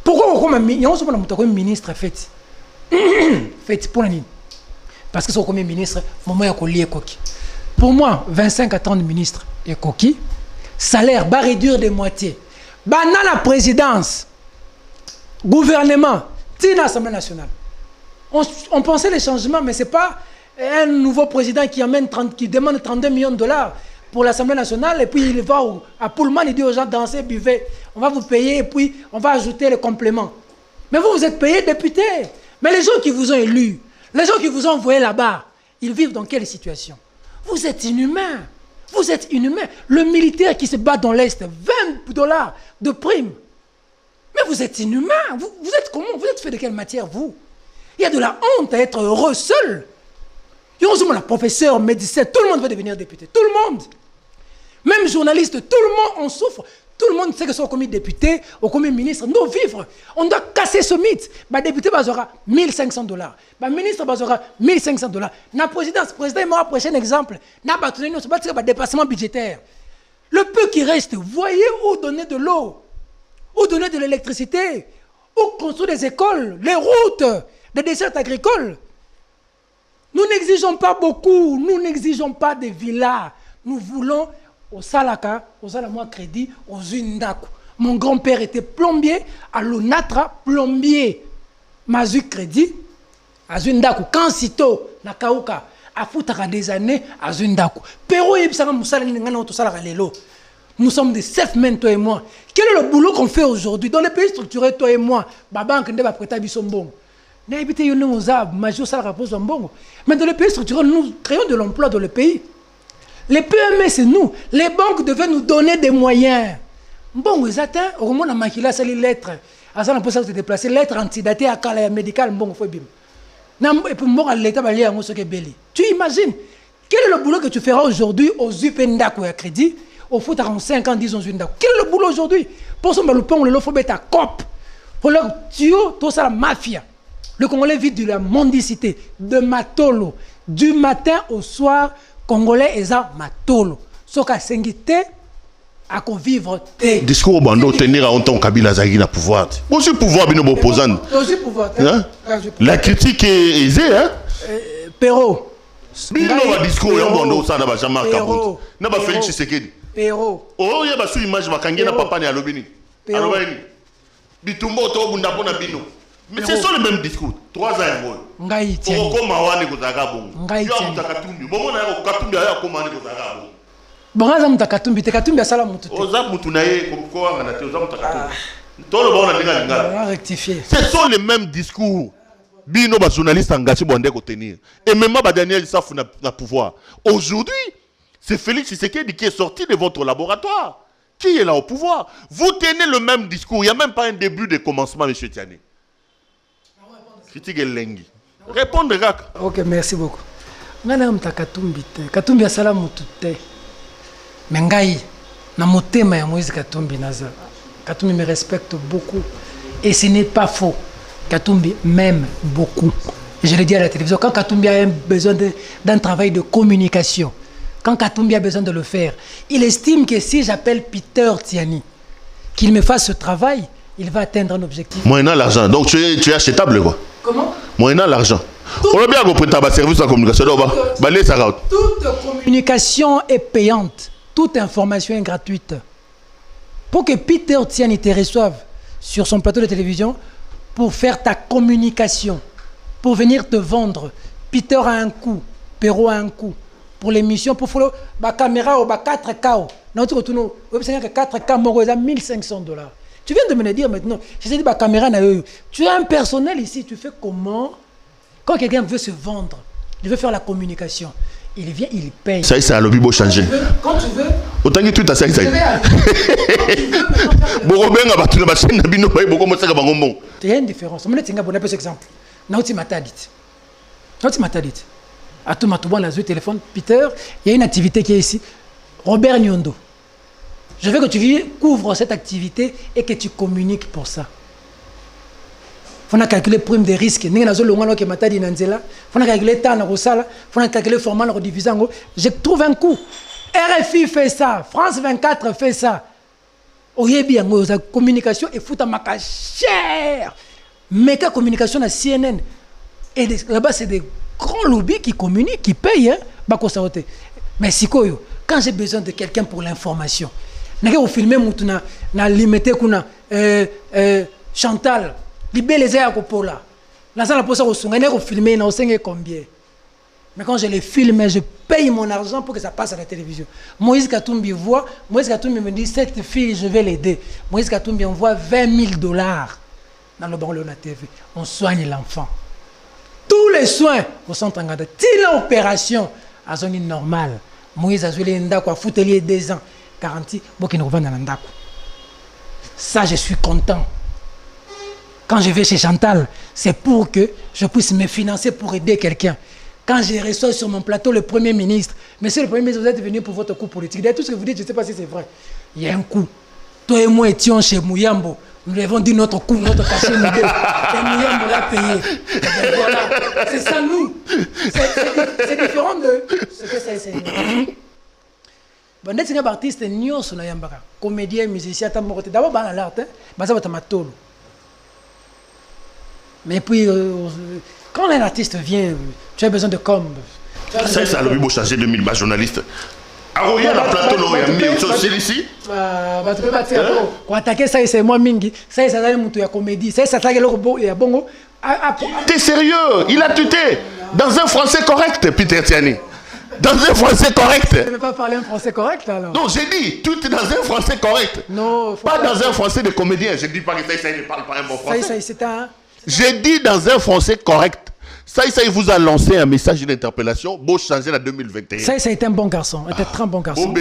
on a ministre fait pour la ligne? Parce que c'est comme ministre, moment il y a coquille. Pour moi, 25 à 30 ministres et coquille, salaire va réduire de moitié. Dans la présidence, gouvernement, l'Assemblée nationale. On pensait les changements, mais ce n'est pas un nouveau président qui demande 32 millions de dollars pour l'Assemblée nationale et puis il va à Pullman, il dit aux gens dansez, buvez, on va vous payer et puis on va ajouter les compléments. Mais vous êtes payé député. Mais les gens qui vous ont élus, les gens qui vous ont envoyé là-bas, ils vivent dans quelle situation? Vous êtes inhumains. Vous êtes inhumains. Le militaire qui se bat dans l'Est, 20 dollars de prime. Mais vous êtes inhumains. Vous êtes comment? Vous êtes fait de quelle matière, vous? Il y a de la honte à être heureux seul. Il y a aussi professeur, médecin, tout le monde veut devenir député. Tout le monde. Même journaliste, tout le monde en souffre. Tout le monde sait que soit comme député ou comme ministre, nous vivre. On doit casser ce mythe. Le député aura 1500 dollars. Le ministre aura 1500 dollars. La présidence, le président, il m'a prochain exemple. N'a pas tenu un dépassement budgétaire. Le peu qui reste, voyez où donner de l'eau, où donner de l'électricité, où construire des écoles, les routes, des desserts agricoles. Nous n'exigeons pas beaucoup, nous n'exigeons pas des villas. Nous voulons au Salaka, au Salamois Crédit, aux Undaku. Mon grand-père était plombier à l'Onatra, plombier. Mazu Crédit, à Zundaku. Quand sito, na Kauka, à Foutara des années, à Zundaku. Pero Yibsanga Moussala Ningana Otosala Lelo. Nous sommes des self-men, toi et moi. Quel est le boulot qu'on fait aujourd'hui dans les pays structurés, toi et moi? Babank ne va pas prêter Bissombong. Mais dans les pays structurés, nous créons de l'emploi dans le pays. Les PME, c'est nous. Les banques devaient nous donner des moyens. Bon, vous êtes au moment où on a maquillé ces lettres. À ça, on peut se déplacer. Lettres antidatées à Kala médical, bon, il faut bim. Et puis, moi, l'État va aller à Belli. Tu imagines quel est le boulot que tu feras aujourd'hui aux UPNDAC ou à crédit, au foot à 5 ans, 10 ans, quel est le boulot aujourd'hui? Pour ça, le pont, le faut mettre à COP. Pour leur tuyau, tout ça, la mafia. Le Congolais vit de la mendicité, de matolo. Du matin au soir, Congolais est en matolo. Sauf qu'à Sengité, à vivre.
Discours bando tenir à un temps Kabila Zaghi na pouvoir. Aussi pouvoir bien opposant.
Aussi pouvoir.
La critique est aisée, hein?
Pero.
Bino va discours ya bando ça na ba jamais Kabund. Na ba Félix Tshisekedi.
Pero.
Oh ya ba su image ba kangena papa ni alobini. Alobini. Bitumbo to bunda pona bino. Mais ce sont les mêmes discours. 3 ans et moins.
Ngai tieni.
Oko mawane ko zagabo.
Ngai tieni.
Yo mutakatumbi. Bomo na ko katumbi ya ko mane ko zagabo.
Bongaza mutakatumbi te katumbi asala mutu te.
Oza mutu na ye ko ko ngana te oza mutakatumbi. Tolo ba na linga linga.
On va rectifier.
Ce sont les mêmes discours. Bino ba journaliste engagé bonde ko tenir. Et même ba Daniel Safou na pouvoir. Aujourd'hui, c'est Félix Tshisekedi qui est sorti de votre laboratoire. Qui est là au pouvoir? Vous tenez le même discours. Il n'y a même pas un début de commencement, M. Tiani. Critique Lengi. Répondre, Gak.
Ok, merci beaucoup. Ngana mtakatumbi te. Katumbi asala mutu te. Mengai na motema ya Moïse Katumbi naza. Katumbi me respecte beaucoup et ce n'est pas faux. Katumbi m'aime beaucoup. Et je le dis à la télévision, quand Katumbi a besoin d'un travail de communication, quand Katumbi a besoin de le faire, il estime que si j'appelle Peter Tiani, qu'il me fasse ce travail, il va atteindre un objectif.
Moyennant l'argent. Donc tu es achetable quoi.
Comment?
Moyennant l'argent. On a bien compris ta service en communication.
Toute communication est payante. Toute information est gratuite. Pour que Peter Tiani te reçoive sur son plateau de télévision pour faire ta communication, pour venir te vendre, Peter a un coût, Perrault a un coût. Pour l'émission, pour faire la caméra ou 4K. Non, tu retournes, 4K, moi, 1500 $. Tu viens de me le dire maintenant. Je t'ai dit, la caméra, tu as un personnel ici, tu fais comment? Quand quelqu'un veut se vendre, il veut faire la communication, il vient, il paye. Ça,
c'est un lobby beau changer.
Quand tu veux.
Autant que tout à ça, ça. Il y
a une différence. Je vais te donner un exemple. Nauti Matadit. À tout matouban, la téléphone. Peter, il y a une activité qui est ici. Robert Nyondo. Je veux que tu couvres cette activité et que tu communiques pour ça. Il faut calculer prime de risque. Il faut calculer le temps, il faut calculer le format, je trouve un coup. RFI fait ça, France 24 fait ça. La communication est foutue à cher. Mais la communication à CNN, là-bas c'est des grands lobbies qui communiquent, qui payent. Mais si quand j'ai besoin de quelqu'un pour l'information, je vais filmer limité Chantal. Les airs là. Là, ça filmer, combien. Mais quand je les filme, je paye mon argent pour que ça passe à la télévision. Moïse Katumbi voit, Moïse Katumbi me dit, cette fille, je vais l'aider. Moïse Katumbi envoie 20 000 $ dans le banlieue de la TV. On soigne l'enfant. Tous les soins au centre en garde. Si l'opération à zone normale, Moïse a joué l'endako, foutu 2 ans, garantie, pour qu'il nous revienne dans l'endako. Ça, je suis content. Quand je vais chez Chantal, c'est pour que je puisse me financer pour aider quelqu'un. Quand je reçois sur mon plateau le Premier ministre, monsieur le Premier ministre, vous êtes venu pour votre coup politique. D'ailleurs, tout ce que vous dites, je ne sais pas si c'est vrai. Il y a un coup. Toi et moi étions chez Mouyambo. Nous avons dit notre coup, notre cachet, nous deux. Et Mouyambo l'a payé. Et voilà. C'est ça, nous. C'est différent de ce que c'est. Bon, c'est un artiste, nous sommes comédien, musicien, d'abord, dans l'art, ça va être mais puis, quand un artiste vient, tu as besoin de com.
Ça, c'est le beau changer 2000 journalistes. Alors, il y a la plateau, il y a une ici.
Tu peux pas faire pour attaquer ça, c'est moi, Mingi. Ça, c'est la comédie. Ça, c'est la bongo.
T'es sérieux? Il a tuté dans un français correct, Peter Tiani. Dans un français correct.
Tu ne peux pas parler un français correct alors?
Non, j'ai dit, tout est dans un français correct.
Non,
pas dans un français de comédien. Je ne dis pas que ça, il ne parle pas un bon français.
Ça, c'est un.
J'ai dit dans un français correct. Ça, il vous a lancé un message d'interpellation. Beau changer la 2021.
Ça, c'est un bon garçon. Un très bon garçon.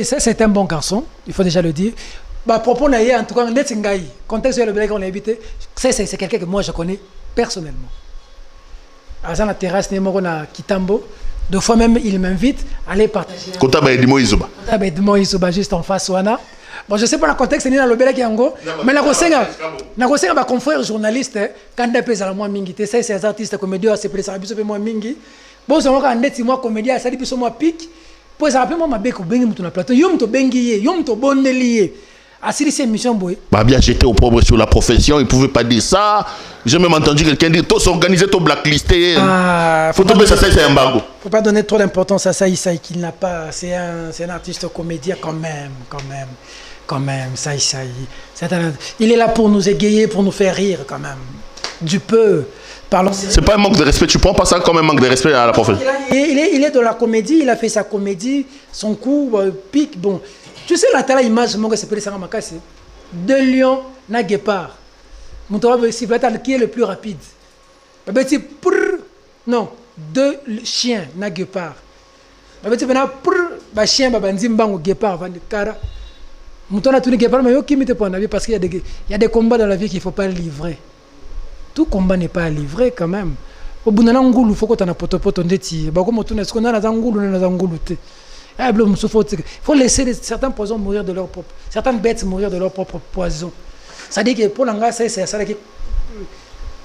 Ça, c'est un bon garçon. Il faut déjà le dire. À propos, en tout cas, contexte de le blague qu'on a évité, c'est quelqu'un que moi je connais personnellement. À la terrasse, à Kitambo. 2 fois même, il m'invite à aller partager.
Kotaba Edimo Izuba.
Kotaba Edimo Izuba, juste en face. Bon, je ne sais pas le contexte, ni dans le Belek Yango, mais la Rosenga, ma confrère journaliste, quand il pèse à moi mingi, c'est ces artistes comédiens, c'est plus ça, moi mingi. Bon, c'est moi quand moi comédien, ça dit plus moi pique. Pour ça, après moi ma bec au bengi mouton na plateau, yom to bengi, yom to bonnelier. À cette émission, boy.
Bah bien, j'étais au pauvre sur la profession, il pouvait pas dire ça. J'ai même entendu quelqu'un dire, tous organisés, tous blacklistés. Faut tomber ça, c'est un bago.
Faut pas donner trop d'importance à ça, qu'il n'a pas. C'est un artiste comédien quand même, ça. Il est là pour nous égayer, pour nous faire rire quand même. Du peu.
C'est pas un manque de respect, tu prends pas ça comme un manque de respect à la profession.
Il est dans la comédie, il a fait sa comédie, son coup, pique, bon. Tu sais, la image, c'est 2 lions, na guépard. Qui est le plus rapide? Non, 2 chiens, na guépard. Chien, guépard, parce qu'il y a des combats dans la vie qu'il ne faut pas livrer. Tout combat n'est pas à livrer quand même. Il faut que tu aies un potopoto. Il faut laisser certains poisons mourir de leur propre. Certaines bêtes mourir de leur propre poison. C'est-à-dire que pour l'anga, c'est ça que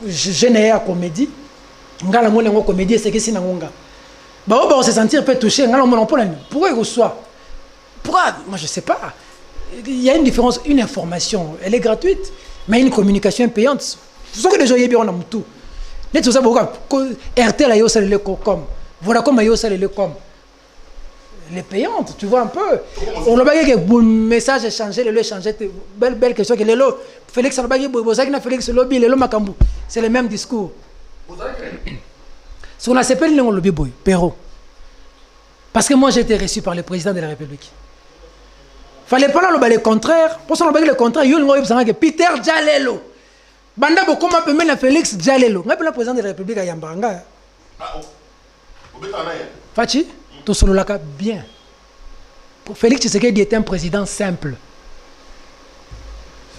je n'ai à comédie. La comédie, c'est que si on se sentir un peu touché. Pourquoi il reçoit? Pourquoi? Moi, je ne sais pas. il y a une différence. Une information, elle est gratuite, mais une communication est payante. Ce sont que les gens y ont tout. Net tout ça RTL a eu ça le com. Voilà comme a eu ça le com. Les payantes, tu vois un peu. On n'a pas dit que le message est changé, le changé. Belle question que le Félix Salbagi, Félix Lobby, le Makambu. C'est le même discours. Ce qu'on a s'appelé le lobby boy, Perrault. Parce que moi j'ai été reçu par le président de la République. Fallait pas le contraire. Pour ça, le contraire, il y a que Peter Jalelo. Banda Bokoma peut mettre Félix Jalelo. On appelle le président de la République à Yambanga. Fachi, tout solo là bien. Pour Félix Tshisekedi était un président simple.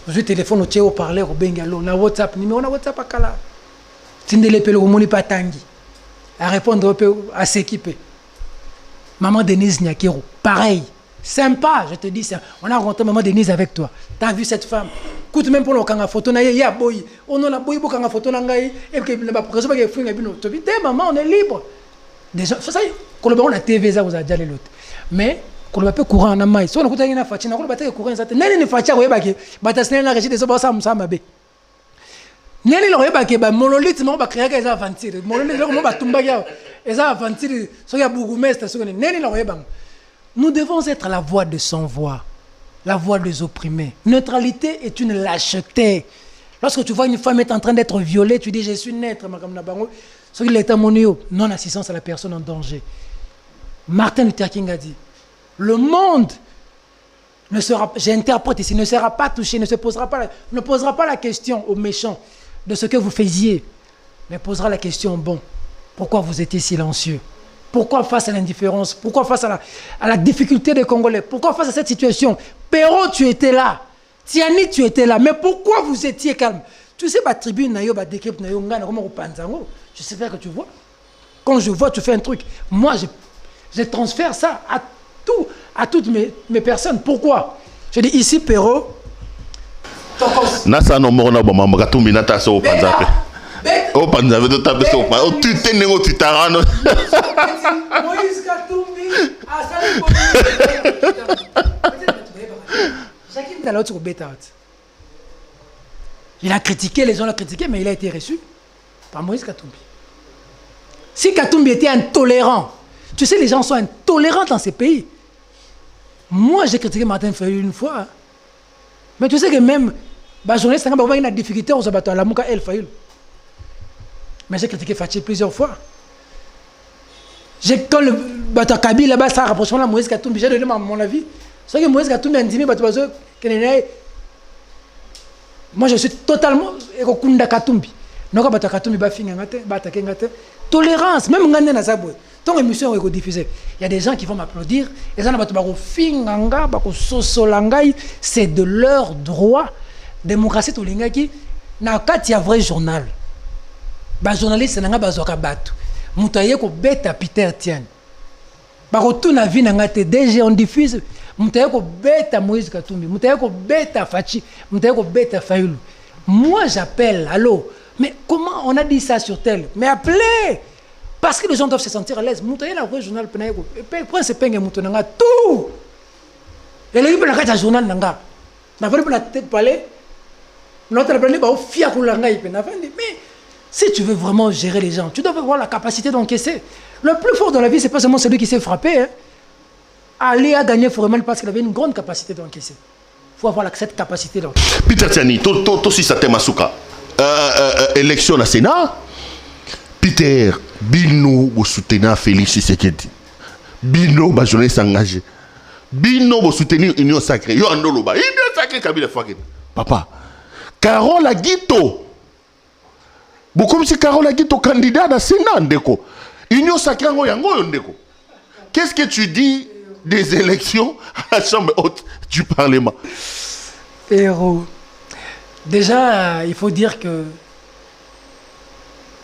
Je téléphone au haut-parleur au Bengalo, na WhatsApp, numéro na WhatsApp à Kala. Tindele pelo moni patangi. À répondre à s'équiper. Maman Denise Nyakiro, pareil. Sympa, je te dis ça. On a rencontré maman Denise avec toi. Tu as vu cette femme. Écoute, même pour le kanga photo, il y a boy. On a boy pour kanga photo nangai et que la président va faire une bino. Tu dis maman, on est libre. Déjà, ça quand on a TV ça vous a déjà les l'autre. Mais quand on peut courir en amai, si on a coûté une fatina, on va pas courir ça. Nani ne fatia ko yebaki. Batasne na régie des oba ça mabe. Nani lo yebaki ba monolithe mo ba créer que ça aventure. Monolithe mo ba tumba ya. Et ça aventure, so ya bourgmestre so nani lo yebang. Nous devons être la voix de sans-voix, la voix des opprimés. Neutralité est une lâcheté. Lorsque tu vois une femme est en train d'être violée, tu dis je suis neutre, ce qu'il est à mon niveau, non-assistance à la personne en danger. Martin Luther King a dit, le monde ne sera, j'interprète ici, ne sera pas touché, ne posera pas la question aux méchants de ce que vous faisiez, mais posera la question, bon, pourquoi vous étiez silencieux? Pourquoi face à l'indifférence? Pourquoi face à la difficulté des Congolais? Pourquoi face à cette situation? Perrault, tu étais là. Tiani, tu étais là. Mais pourquoi vous étiez calme? Tu sais, ma tribune, je sais faire que tu vois. Quand je vois, tu fais un truc. Moi, je transfère ça à toutes mes personnes. Pourquoi? Je dis ici, Perrault.
Nasa no morona ba mama katumbi nata so panzape. Oh, panzape to tape so pa. Oh, tu te nego tu tarano.
Moïse Katumbi a sali. Chacun dans l'autre bêta. Il a critiqué, les gens l'ont critiqué, mais il a été reçu par Moïse Katumbi. Si Katumbi était intolérant, tu sais, les gens sont intolérants dans ces pays. Moi, j'ai critiqué Martin Fayulu une fois. Hein. Mais tu sais que même, les journalistes ont une difficulté aux abattoirs, la Mouka El Fayulu. Mais j'ai critiqué Fatih plusieurs fois. Quand le bateau Kaby là-bas, ça rapproche de Moïse Katumbi, j'ai donné mon avis. C'est que Moïse Katumbi a intimé moi, je suis totalement Ekokunda Katumbi. Donc, bateau Katumbi va finir tolérance, même quand on a ça. Ton émission est diffusée. Il y a des gens qui vont m'applaudir. Et ça, c'est de leur droit. Démocratie, tout le monde qui n'a qu'à un vrai journal. Les journalistes, c'est un batu. Moutaye ko beta Peter Tian. Barotu na vie na DG on diffuse. Moutaye ko beta Moïse Katumbi. Moutaye ko beta Fachi. Moutaye ko beta Fayulu. Moi j'appelle, allô. Mais comment on a dit ça sur tel? Mais appelez. Parce que les gens doivent se sentir à l'aise. Moutaye la vrai journal penaye ko. Prends ce penge moutonanga tout. Et le na kata journal nanga. Na vole pour la tête parler. Notre appelé ba ofia ko langa ipe na vende. Mais si tu veux vraiment gérer les gens, tu dois avoir la capacité d'encaisser. Le plus fort dans la vie, ce n'est pas seulement celui qui s'est frappé. Hein. Ali a gagné Foreman parce qu'il avait une grande capacité d'encaisser. Il faut avoir cette capacité d'encaisser.
Peter Tiani, toi si ça t'aime Masuka. Élection au Sénat. Peter, Bino, vous soutenez Félix Tshisekedi. Bino, ma journée s'engager. Bino, vous soutenez Union Sacrée. Yo andoloba. Union Sacrée, Kabila Fakin. Papa. Carole Aguito. Comme si Carole a dit au candidat dans le Sénat, ndeko. Union Sacrée, ndeko. Qu'est-ce que tu dis des élections à la Chambre haute du Parlement?
Héros. Déjà, il faut dire que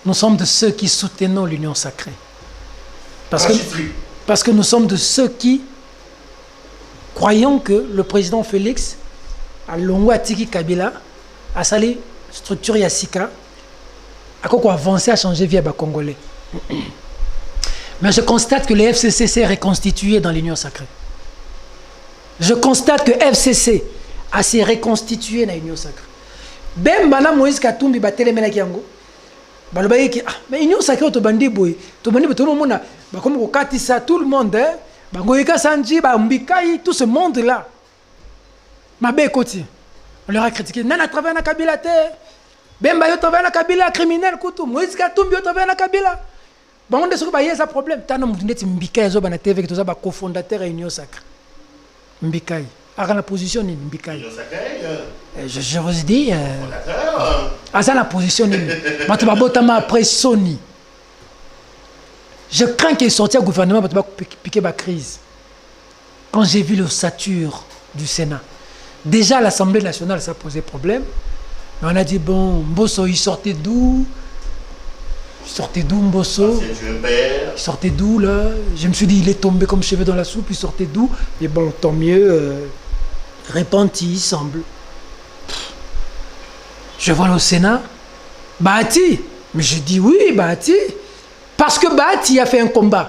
nous sommes de ceux qui soutenons l'Union Sacrée. Parce que nous sommes de ceux qui croyons que le président Félix, à Longwa Tiki Kabila, a salé structure Yassika, a avancé à changer via les Congolais. Mais je constate que le FCC s'est reconstitué dans l'Union Sacrée. Je constate que FCC a s'est reconstitué dans l'Union Sacrée. Bemba na Moïse Katumbi batelemela kiango. Balobaye ki mais Union Sacrée to bandi boy. To bandi to mona ba comme ko katisa tout le monde hein. Ba ngoyeka sanji ba mbikai tout ce monde là. Mabe koti. On leur a critiqué nana travaille na Kabila te. Bemba yo travaille na Kabila criminel kutu. Moïse Katumbi yo travaille na Kabila. Ba on de ce ba yesa problème. Tana mundeti mbikai zo bana TV que to za ba cofondateur à Union Sacrée. Mbikai. À la position ni Mbikai. Je vous dis. À ça la position ni. Après Sony. Je crains qu'il sorti au gouvernement pour piquer ma crise. Quand j'ai vu l'ossature du Sénat, déjà l'Assemblée nationale ça posait problème. Mais on a dit bon, Mbosso il sortait d'où? Il sortait d'où Mbosso? Il sortait d'où là? Je me suis dit il est tombé comme cheveux dans la soupe, il sortait d'où? Et bon, tant mieux. Repenti, il semble. Je vois le Sénat. Bahati. Mais je dis oui, Bahati. Parce que Bahati a fait un combat.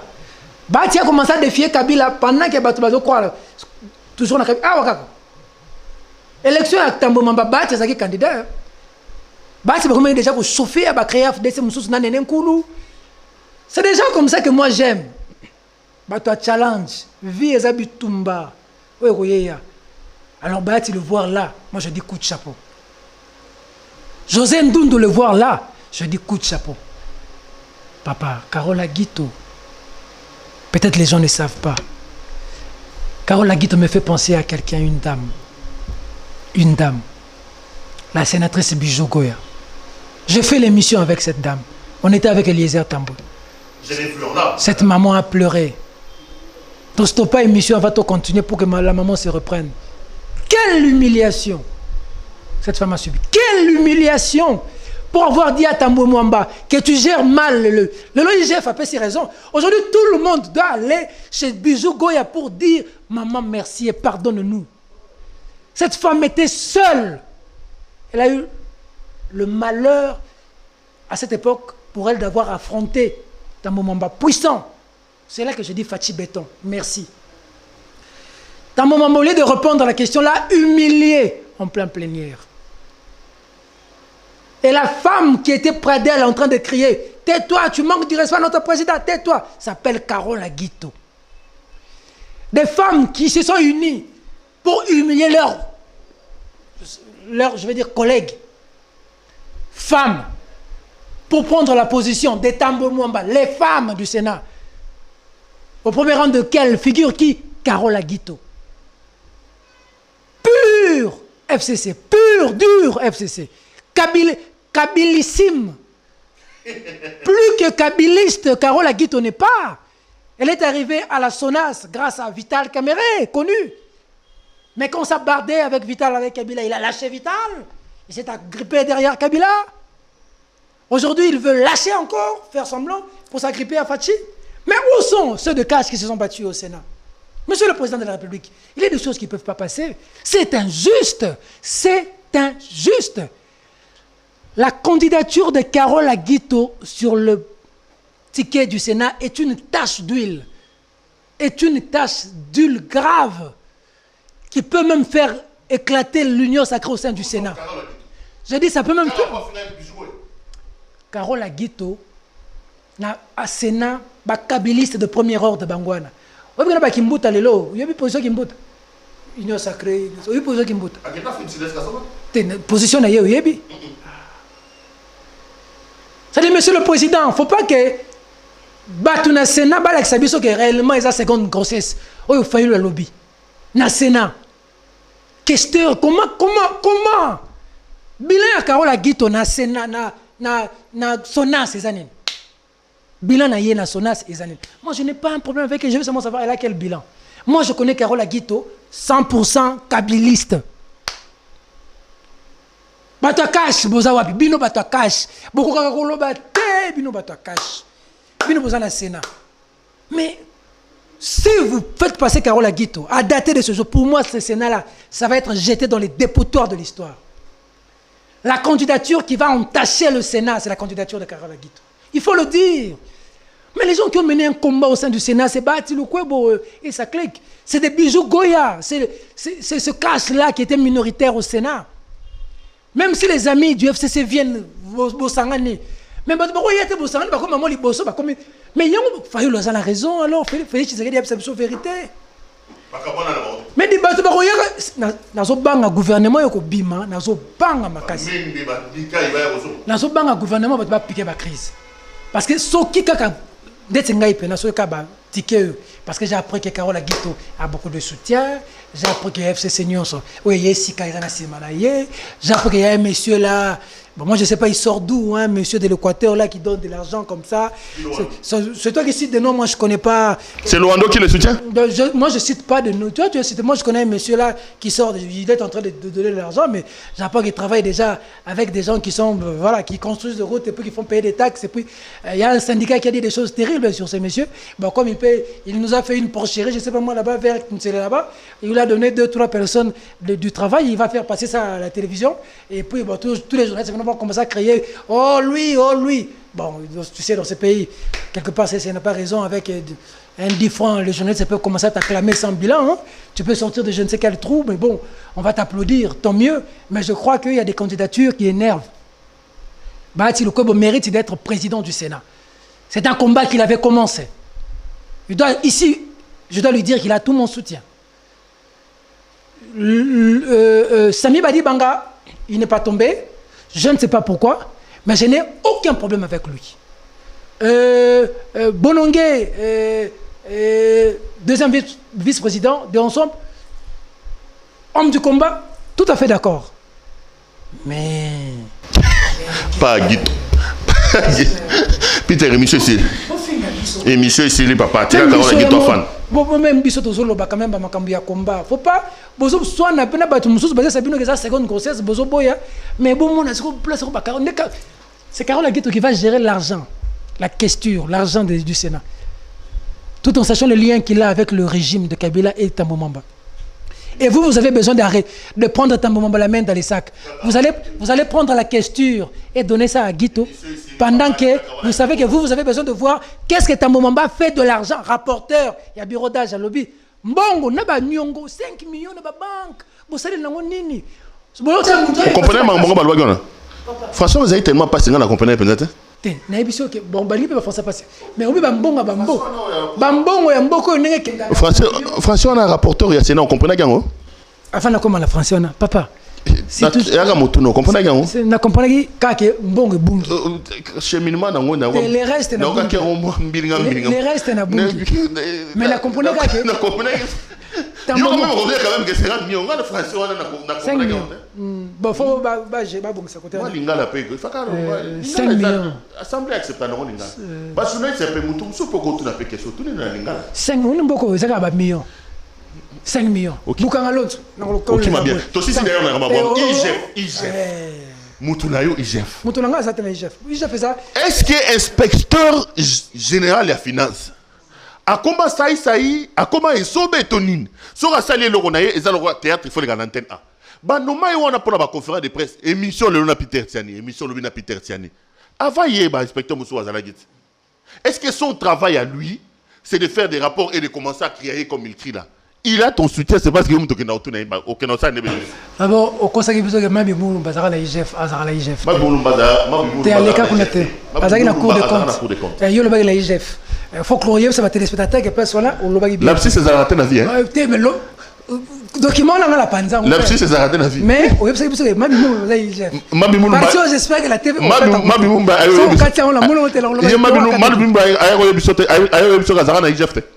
Bahati a commencé à défier Kabila pendant que Bahati croire. Toujours dans Kabila. Ah, Wakako. Élection à Tambo Mamba, Bahati est candidat. Bahati a déjà chauffer à créer FDC Moussous Nanen Koulou. C'est des gens comme ça que moi j'aime. Bahati challenge. Vie et Zabitumba. Oui, oui, alors Bahati le voir là, moi je dis coup de chapeau. José Ndoundo le voir là, je dis coup de chapeau. Papa, Carola Guito, peut-être les gens ne savent pas. Carola Guito me fait penser à quelqu'un, une dame. Une dame. La sénatrice Bijou Goya. J'ai fait l'émission avec cette dame. On était avec Eliezer Tambo. Cette maman a pleuré. Donc stop pas émission, on va tout continuer pour que la maman se reprenne. Quelle humiliation cette femme a subi. Quelle humiliation pour avoir dit à Tambo Mwamba que tu gères mal le l'OIGF a fait ses raisons. Aujourd'hui, tout le monde doit aller chez Bijou Goya pour dire maman merci et pardonne-nous. Cette femme était seule. Elle a eu le malheur à cette époque pour elle d'avoir affronté Tambo Mwamba puissant. C'est là que je dis Fachi Béton. Merci. Tambo Mwamba, au lieu de répondre à la question, l'a humilié en plein plénière. Et la femme qui était près d'elle en train de crier « Tais-toi, tu manques du respect à notre président, tais-toi » s'appelle Carola Guito. Des femmes qui se sont unies pour humilier leurs je vais dire, collègues. Femmes. Pour prendre la position des Tambo Mwamba, les femmes du Sénat. Au premier rang de quelle figure qui? Carola Guito. Pur FCC, pur, dur FCC. Kabilissime. Plus que kabiliste, Carola Guito n'est pas. Elle est arrivée à la SONAS grâce à Vital Kamere, connu. Mais quand ça bardait avec Vital, avec Kabila, il a lâché Vital. Il s'est agrippé derrière Kabila. Aujourd'hui, il veut lâcher encore, faire semblant, pour s'agripper à Fachi. Mais où sont ceux de cash qui se sont battus au Sénat? Monsieur le Président de la République, il y a des choses qui ne peuvent pas passer. C'est injuste. C'est injuste. La candidature de Carola Guito sur le ticket du Sénat est une tache d'huile. Est une tache d'huile grave qui peut même faire éclater l'union sacrée au sein du Sénat. Je dis, ça peut même faire. Carola Guito, na a Sénat, kabiliste de premier ordre de Bangwana. Vous avez vu Kimbuta lelo, vous avez position Kimbuta. Union sacrée, vous avez position Kimbuta. Position na yebi yebi. Ça dit, monsieur le président, il ne faut pas que Batuna Sénat, Balak Sabiso, que réellement ils ont seconde grossesse. Oh, il faut le lobby. Na Sénat. Question, comment bilan à Carola Guito na Sénat, na SONAS ces années. Bilan na na SONAS ces années. Moi, je n'ai pas un problème avec elle, je veux seulement savoir elle a quel bilan. Moi, je connais Carola Guito, 100% kabiliste. Bato cash, boza wapi, bino bato cash. Beaucoup kakolo bate, bino bato cash. Bino boza na Sénat. Mais si vous faites passer Carola Guito à dater de ce jour, pour moi, ce Sénat-là, ça va être jeté dans les dépotoirs de l'histoire. La candidature qui va entacher le Sénat, c'est la candidature de Carola Guito. Il faut le dire. Mais les gens qui ont mené un combat au sein du Sénat, c'est Bati Lukwebo et sa clique. C'est des bijoux Goya. C'est ce cash-là qui était minoritaire au Sénat. Même si les amis du FCC viennent, Bossangani. Mais il y a des Bossangani, mais il y a la raison alors. Félix Tshisekedi a la vérité. Mais des bateaux, nazo banga gouvernement yoko bima, nazo banga makasi. Nazo banga gouvernement va piquer la crise. Parce que ce qui kaka d'être ngai pe nazo kaba ticket parce que j'ai appris que Carola Guito a beaucoup de soutien, j'ai appris que FCC Nyonso, oui, Yesika Izana Simalaye, j'ai appris qu'il y a un monsieur là. Bon, moi, je ne sais pas, il sort d'où, hein, monsieur de l'Équateur, là, qui donne de l'argent comme ça. C'est toi qui cites des noms, moi, je ne connais pas.
C'est Luando qui le soutient?
Moi, je ne cite pas de noms. Tu as cité, moi, je connais un monsieur là qui sort, il est en train de donner de l'argent, mais j'apprends qu'il travaille déjà avec des gens qui sont, voilà, qui construisent des routes et puis qui font payer des taxes. Et puis, il y a un syndicat qui a dit des choses terribles sur ces messieurs. Bon, comme il nous a fait une porcherie, je ne sais pas moi, là-bas, vers là-bas, il lui a donné 2-3 personnes du travail, il va faire passer ça à la télévision. Et puis, bon, tous les journalistes vont commencer à crier « Oh lui, oh lui !» Bon, tu sais, dans ce pays, quelque part, ça n'a pas raison, avec un 10 francs, les journalistes peuvent commencer à t'acclamer sans bilan. Hein. Tu peux sortir de je ne sais quel trou, mais bon, on va t'applaudir, tant mieux. Mais je crois qu'il y a des candidatures qui énervent. Bahati Lukwebo mérite d'être président du Sénat. C'est un combat qu'il avait commencé. Ici, je dois lui dire qu'il a tout mon soutien. Sami Badi Banga, il n'est pas tombé. Je ne sais pas pourquoi, mais je n'ai aucun problème avec lui. Bonongue, deuxième vice-président de Ensemble, homme du combat, tout à fait d'accord. Mais...
Pas Guito. Peter, émission ici. Émission ici, les papas. Tu as Carola Guito fan.
Bon, même Bissot Zolo, quand même, à combat. Faut pas. Bozo soit na pena batu mususu baza sabino que ça seconde grossesse bozo boya mais bon mon asiko place ko bakaro c'est Carola Guito qui va gérer l'argent, la question, l'argent du Sénat. Tout en sachant le lien qu'il a avec le régime de Kabila et Tambo Mamba. Et vous avez besoin de prendre Tambo Mamba la main dans les sacs. Vous allez prendre la question et donner ça à Guito pendant que vous savez que vous avez besoin de voir qu'est-ce que Tambo Mamba fait de l'argent. Rapporteur, il y a bureau d'âge à lobby. Mbongo, naba nyongo, 5 millions de banque. Vous savez, vous
comprenez Mbongo Balwagona? Franchement, vous avez tellement passé dans la compagnie peut-être.
Bon, Bali peut faire ça passer. Mais on peut Bambongo, Bambo. Bambongo, Yamboko,
François, on a un rapporteur, il y a Sénat, on comprenait Gango?
Enfin, comment la François, papa?
Il y a un mot, on comprenait Gango?
On comprenait que Mbongo Bungi.
Cheminement,
les restes, les restes, mais la comprenait que.
Il y a quand même que c'est un million de François.
5 millions. Bon, faut j'ai pas bon ça côté. 5 millions.
Assemblée accepte non linga. Parce que c'est peu mutum so pour continuer à quelque chose tout na linga.
5 millions beaucoup ça va millions. 5 millions. Bukanga l'autre.
OK ma bien. Toi aussi c'est d'ailleurs na bon IGF. Mutunayo IGF.
Mutunanga ça tena IGF. IGF fait ça.
Est-ce que inspecteur général des finances a comment ça a comment il sobe tonine so ka sali le ronaye et ça le théâtre il faut les antenne A ba no mai on a pour la conférence de presse émission le Peter Tiani émission le Peter Tiani avant hier ba inspecteur Moussou Azalagit. Est-ce que son travail à lui c'est de faire des rapports et de commencer à crier comme il crie là? Il a ton soutien, c'est parce que vous n'avez aucun aucun autre n'est pas.
D'abord, au conseil que Mabi Moulou Bazara la IGF, Azara la IGF.
Mabi Moulou Bazara,
t'es à l'écart qu'on était. Azara la cour de compte. Et yo le bag la IGF. Faut que l'OIF ça va téléspectateur qui passe là ou le bag bien.
L'abscisse c'est raté la vie hein.
Mais document là la panza.
L'abscisse c'est raté la vie.
Mais au website que Mabi Moulou la IGF.
Mabi Moulou.
Parce que j'espère que la TV
Mabi Moulou.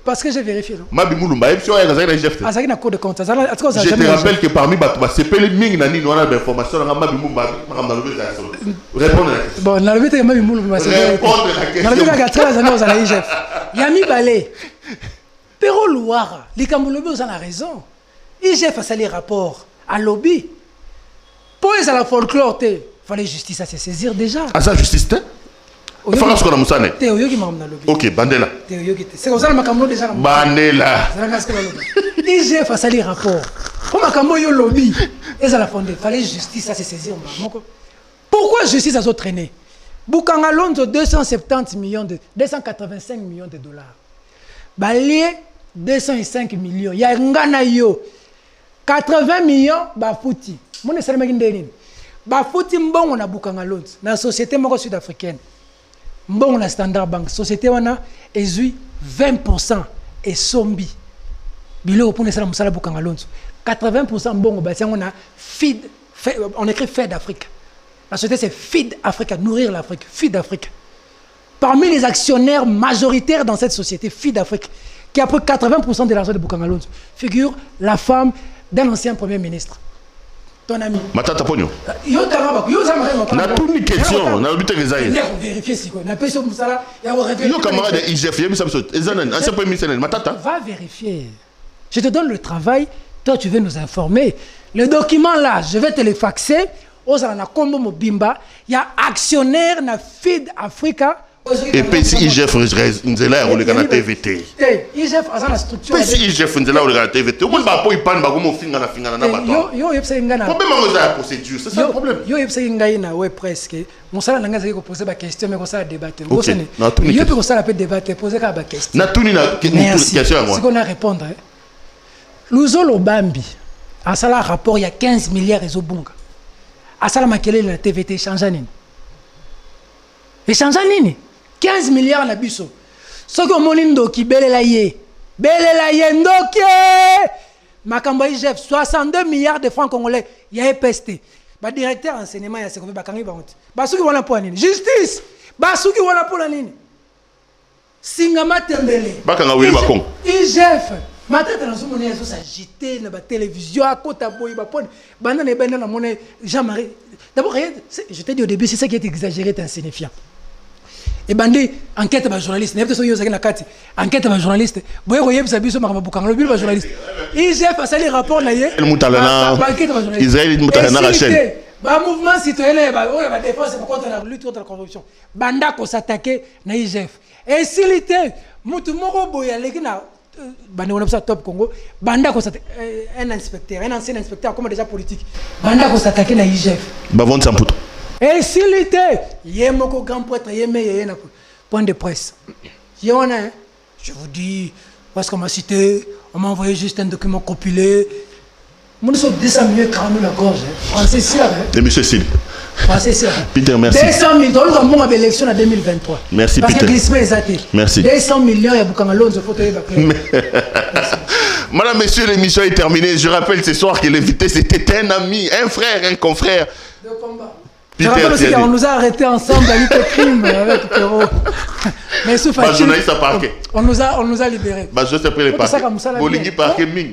Parce que j'ai vérifié.
Mabi Moulou ba episode ya Azara la IGF.
Azara na cour de compte. Azara
je te rappelle que parmi Batouba c'est pas les ming nani on a d'informations na Mabi Moulou ba répondre à la question.
Bon, na le bête Mabi Moulou ba c'est
répondre à la question.
Na le bête ga tsala za la IGF. Yami Balé. Pero Louara, les Cambolobi ont la raison. IGF a sali rapport à lobby. Pour les à la folklore, il fallait justice à se saisir déjà.
À sa justice, il faut que nous sachions.
Théoyo qui m'a emmené à lobby.
Ok, Bandela.
Théoyo qui était. C'est comme ça que Macambo déjà.
Bandela.
IGF a sali rapport. Pour Macambo yo lobby. Ils à la fondée. Il fallait justice à se saisir. Pourquoi justice a traîné? Bukanga Lonzo 285 millions de dollars. Balie 205 millions. Ya ngana yo 80 millions bafuti. Mone salama kindeni. Bafuti mbongo na Bukanga Lonzo na société moko sud-africaine. Mbongo na Standard Bank société wana ezui 20% et sombi. Bilo pour nesala musala Bukanga Lonzo. 80% mbongo batiango na feed, on écrit Fed Afrique. La société c'est Feed Africa, nourrir l'Afrique, Feed Africa. Parmi les actionnaires majoritaires dans cette société, Feed Afrique, qui a pris 80% de l'argent de Bukanga Lonzo, figure la femme d'un ancien premier ministre. Ton ami.
Matata Pogno.
Yo
toute une question, on a oublié de
vérifier si quoi. Na peso musala, ya vérifier.
Yo camarade de IGF, yemi samso, ezanen, ancien premier ministre, Matata.
Va vérifier. Je te donne le travail, toi tu veux nous informer. Le document là, je vais te le faxer. Ozala na kombo mobimba, il y a actionnaire na Feed Africa.
Et puis si IGF nzela on le gana TVT.
IGF a la structure.
Puis si IGF nzela on le gana TVT. On va pas y pan ba comme finga na bato.
Yo yepsa ngana.
Problème on a procédure, c'est ça le problème.
Yo yepsa ngai na ouais presque. Mon sala nanga zaki ko poser ba question mais ko ça débattre.
Yo
peut ko ça peut débattre, poser ka ba question.
Na tuni na question à moi.
Ce qu'on a répondre. Luzolo Bambi a ça un rapport il y a 15 milliards ezobunga. A ça la makele la TVT change nini? Et change nini? 15 milliards na biso. Ce que monindo ki belela ye ndoke. Makambo IGF 62 milliards de francs congolais. Ya EPST. Ba directeur enseignement ya secondaire bakangi ba honte. Ba suki wana po nini? Justice. Ba suki wana po nini? Singama Tembele.
Bakanga wili bakong.
IGF. Matata na zomone ya zo s'agiter na ba télévision à côté boy ba pone. Banda na benda na monnaie Jean-Marie. D'abord je t'ai dit au début c'est ça qui est exagéré, est insignifiant. Et bandé enquête ba journaliste, n'est pas so yo na kati. Enquête ba journaliste. Boye ko yebisa biso makamba Bukanga lo ba journaliste. IGF a sali rapport na ye.
Israël mutalana Rachel.
Ba mouvement citoyen ba défense contre la lutte contre la corruption. Banda ko s'attaquer na IGF. Et s'il était mutu moko boya lekina bande on a ça top Congo. Banda ko s'attaquer un inspecteur, un ancien inspecteur comme déjà politique. Banda ko s'attaquer na IGF.
Ba vont samputo.
Et s'il était, Yemoko grand prêtre, Yemé, point de presse. Je vous dis, parce qu'on m'a cité, on m'a envoyé juste un document compilé. Moi, nous sommes 200 millions de caramels à la gorge. Français, c'est là.
Et monsieur Sil.
Français, c'est là.
Peter, merci.
200 millions, nous avons une élection en 2023.
Merci,
parce
Peter.
Parce que glissement est athée.
Merci.
200 millions, il y a beaucoup de gens qui
Madame, messieurs, l'émission est terminée. Je rappelle ce soir que l'invité, c'était un ami, un frère, un confrère.
De combat. Je rappelle aussi qu'on nous a arrêtés ensemble à lutte au crime avec Perrault. Mais sous
journaliste à parquet.
On nous a libérés.
Je sais pas les parquets. Bolingui parquet Ming.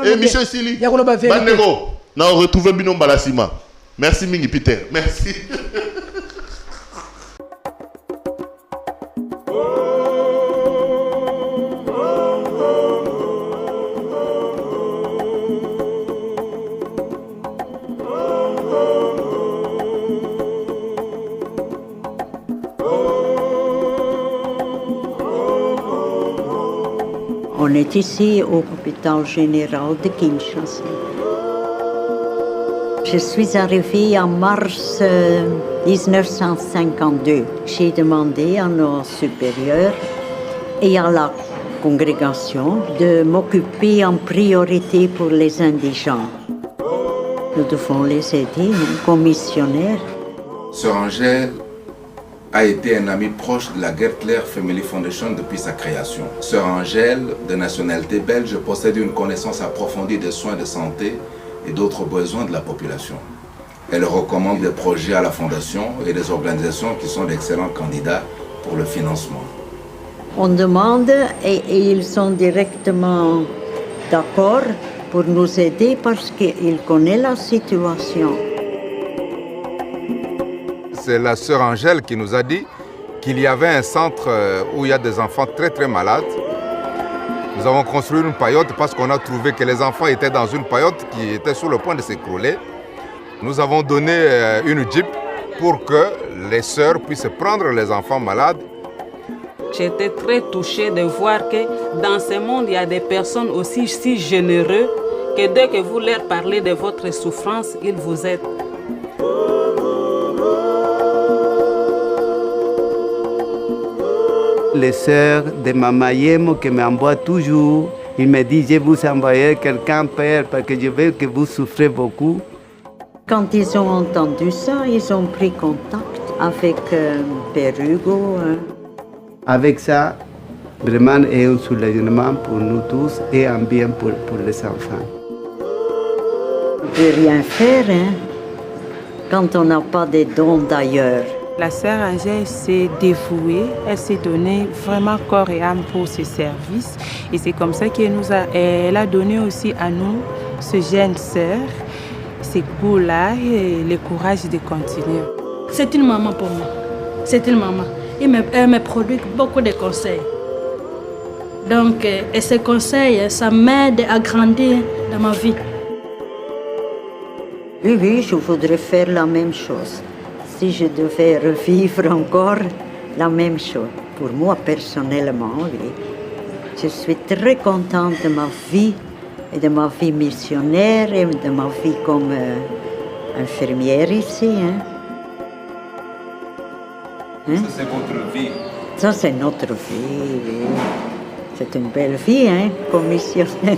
Et Michel Sili. Bandego. On retrouve Binom Balasima. Merci Mingi Peter. Merci.
On est ici au hôpital général de Kinshasa. Je suis arrivée en mars 1952. J'ai demandé à nos supérieurs et à la congrégation de m'occuper en priorité pour les indigents. Nous devons les aider, comme missionnaires.
Sœur Angèle a été un ami proche de la Gertler Family Foundation depuis sa création. Sœur Angèle, de nationalité belge, possède une connaissance approfondie des soins de santé et d'autres besoins de la population. Elle recommande des projets à la Fondation et des organisations qui sont d'excellents candidats pour le financement.
On demande et ils sont directement d'accord pour nous aider parce qu'ils connaissent la situation.
C'est la sœur Angèle qui nous a dit qu'il y avait un centre où il y a des enfants très malades. Nous avons construit une paillote parce qu'on a trouvé que les enfants étaient dans une paillote qui était sur le point de s'écrouler. Nous avons donné une jeep pour que les sœurs puissent prendre les enfants malades.
J'étais très touchée de voir que dans ce monde, il y a des personnes aussi si généreuses que dès que vous leur parlez de votre souffrance, ils vous aident.
Les sœurs de Maman Yemo qui m'envoient toujours, ils me disent je vous envoyer quelqu'un, père, parce que je veux que vous souffrez beaucoup.
Quand ils ont entendu ça, ils ont pris contact avec Père Hugo.
Avec ça, vraiment, c'est un soulagement pour nous tous et un bien pour les enfants.
On ne peut rien faire quand on n'a pas de dons d'ailleurs.
La sœur Angèle s'est dévouée, elle s'est donnée vraiment corps et âme pour ce service. Et c'est comme ça qu'elle a donné aussi à nous, ce jeune sœur, ces goûts-là et le courage de continuer.
C'est une maman pour moi. C'est une maman. Elle me produit beaucoup de conseils. Donc, et ces conseils, ça m'aide à grandir dans ma vie.
Oui, je voudrais faire la même chose. Si je devais revivre encore la même chose, pour moi personnellement, oui. Je suis très contente de ma vie et de ma vie missionnaire et de ma vie comme infirmière ici.
Ça, c'est votre vie.
Ça, c'est notre vie, oui. C'est une belle vie, comme missionnaire.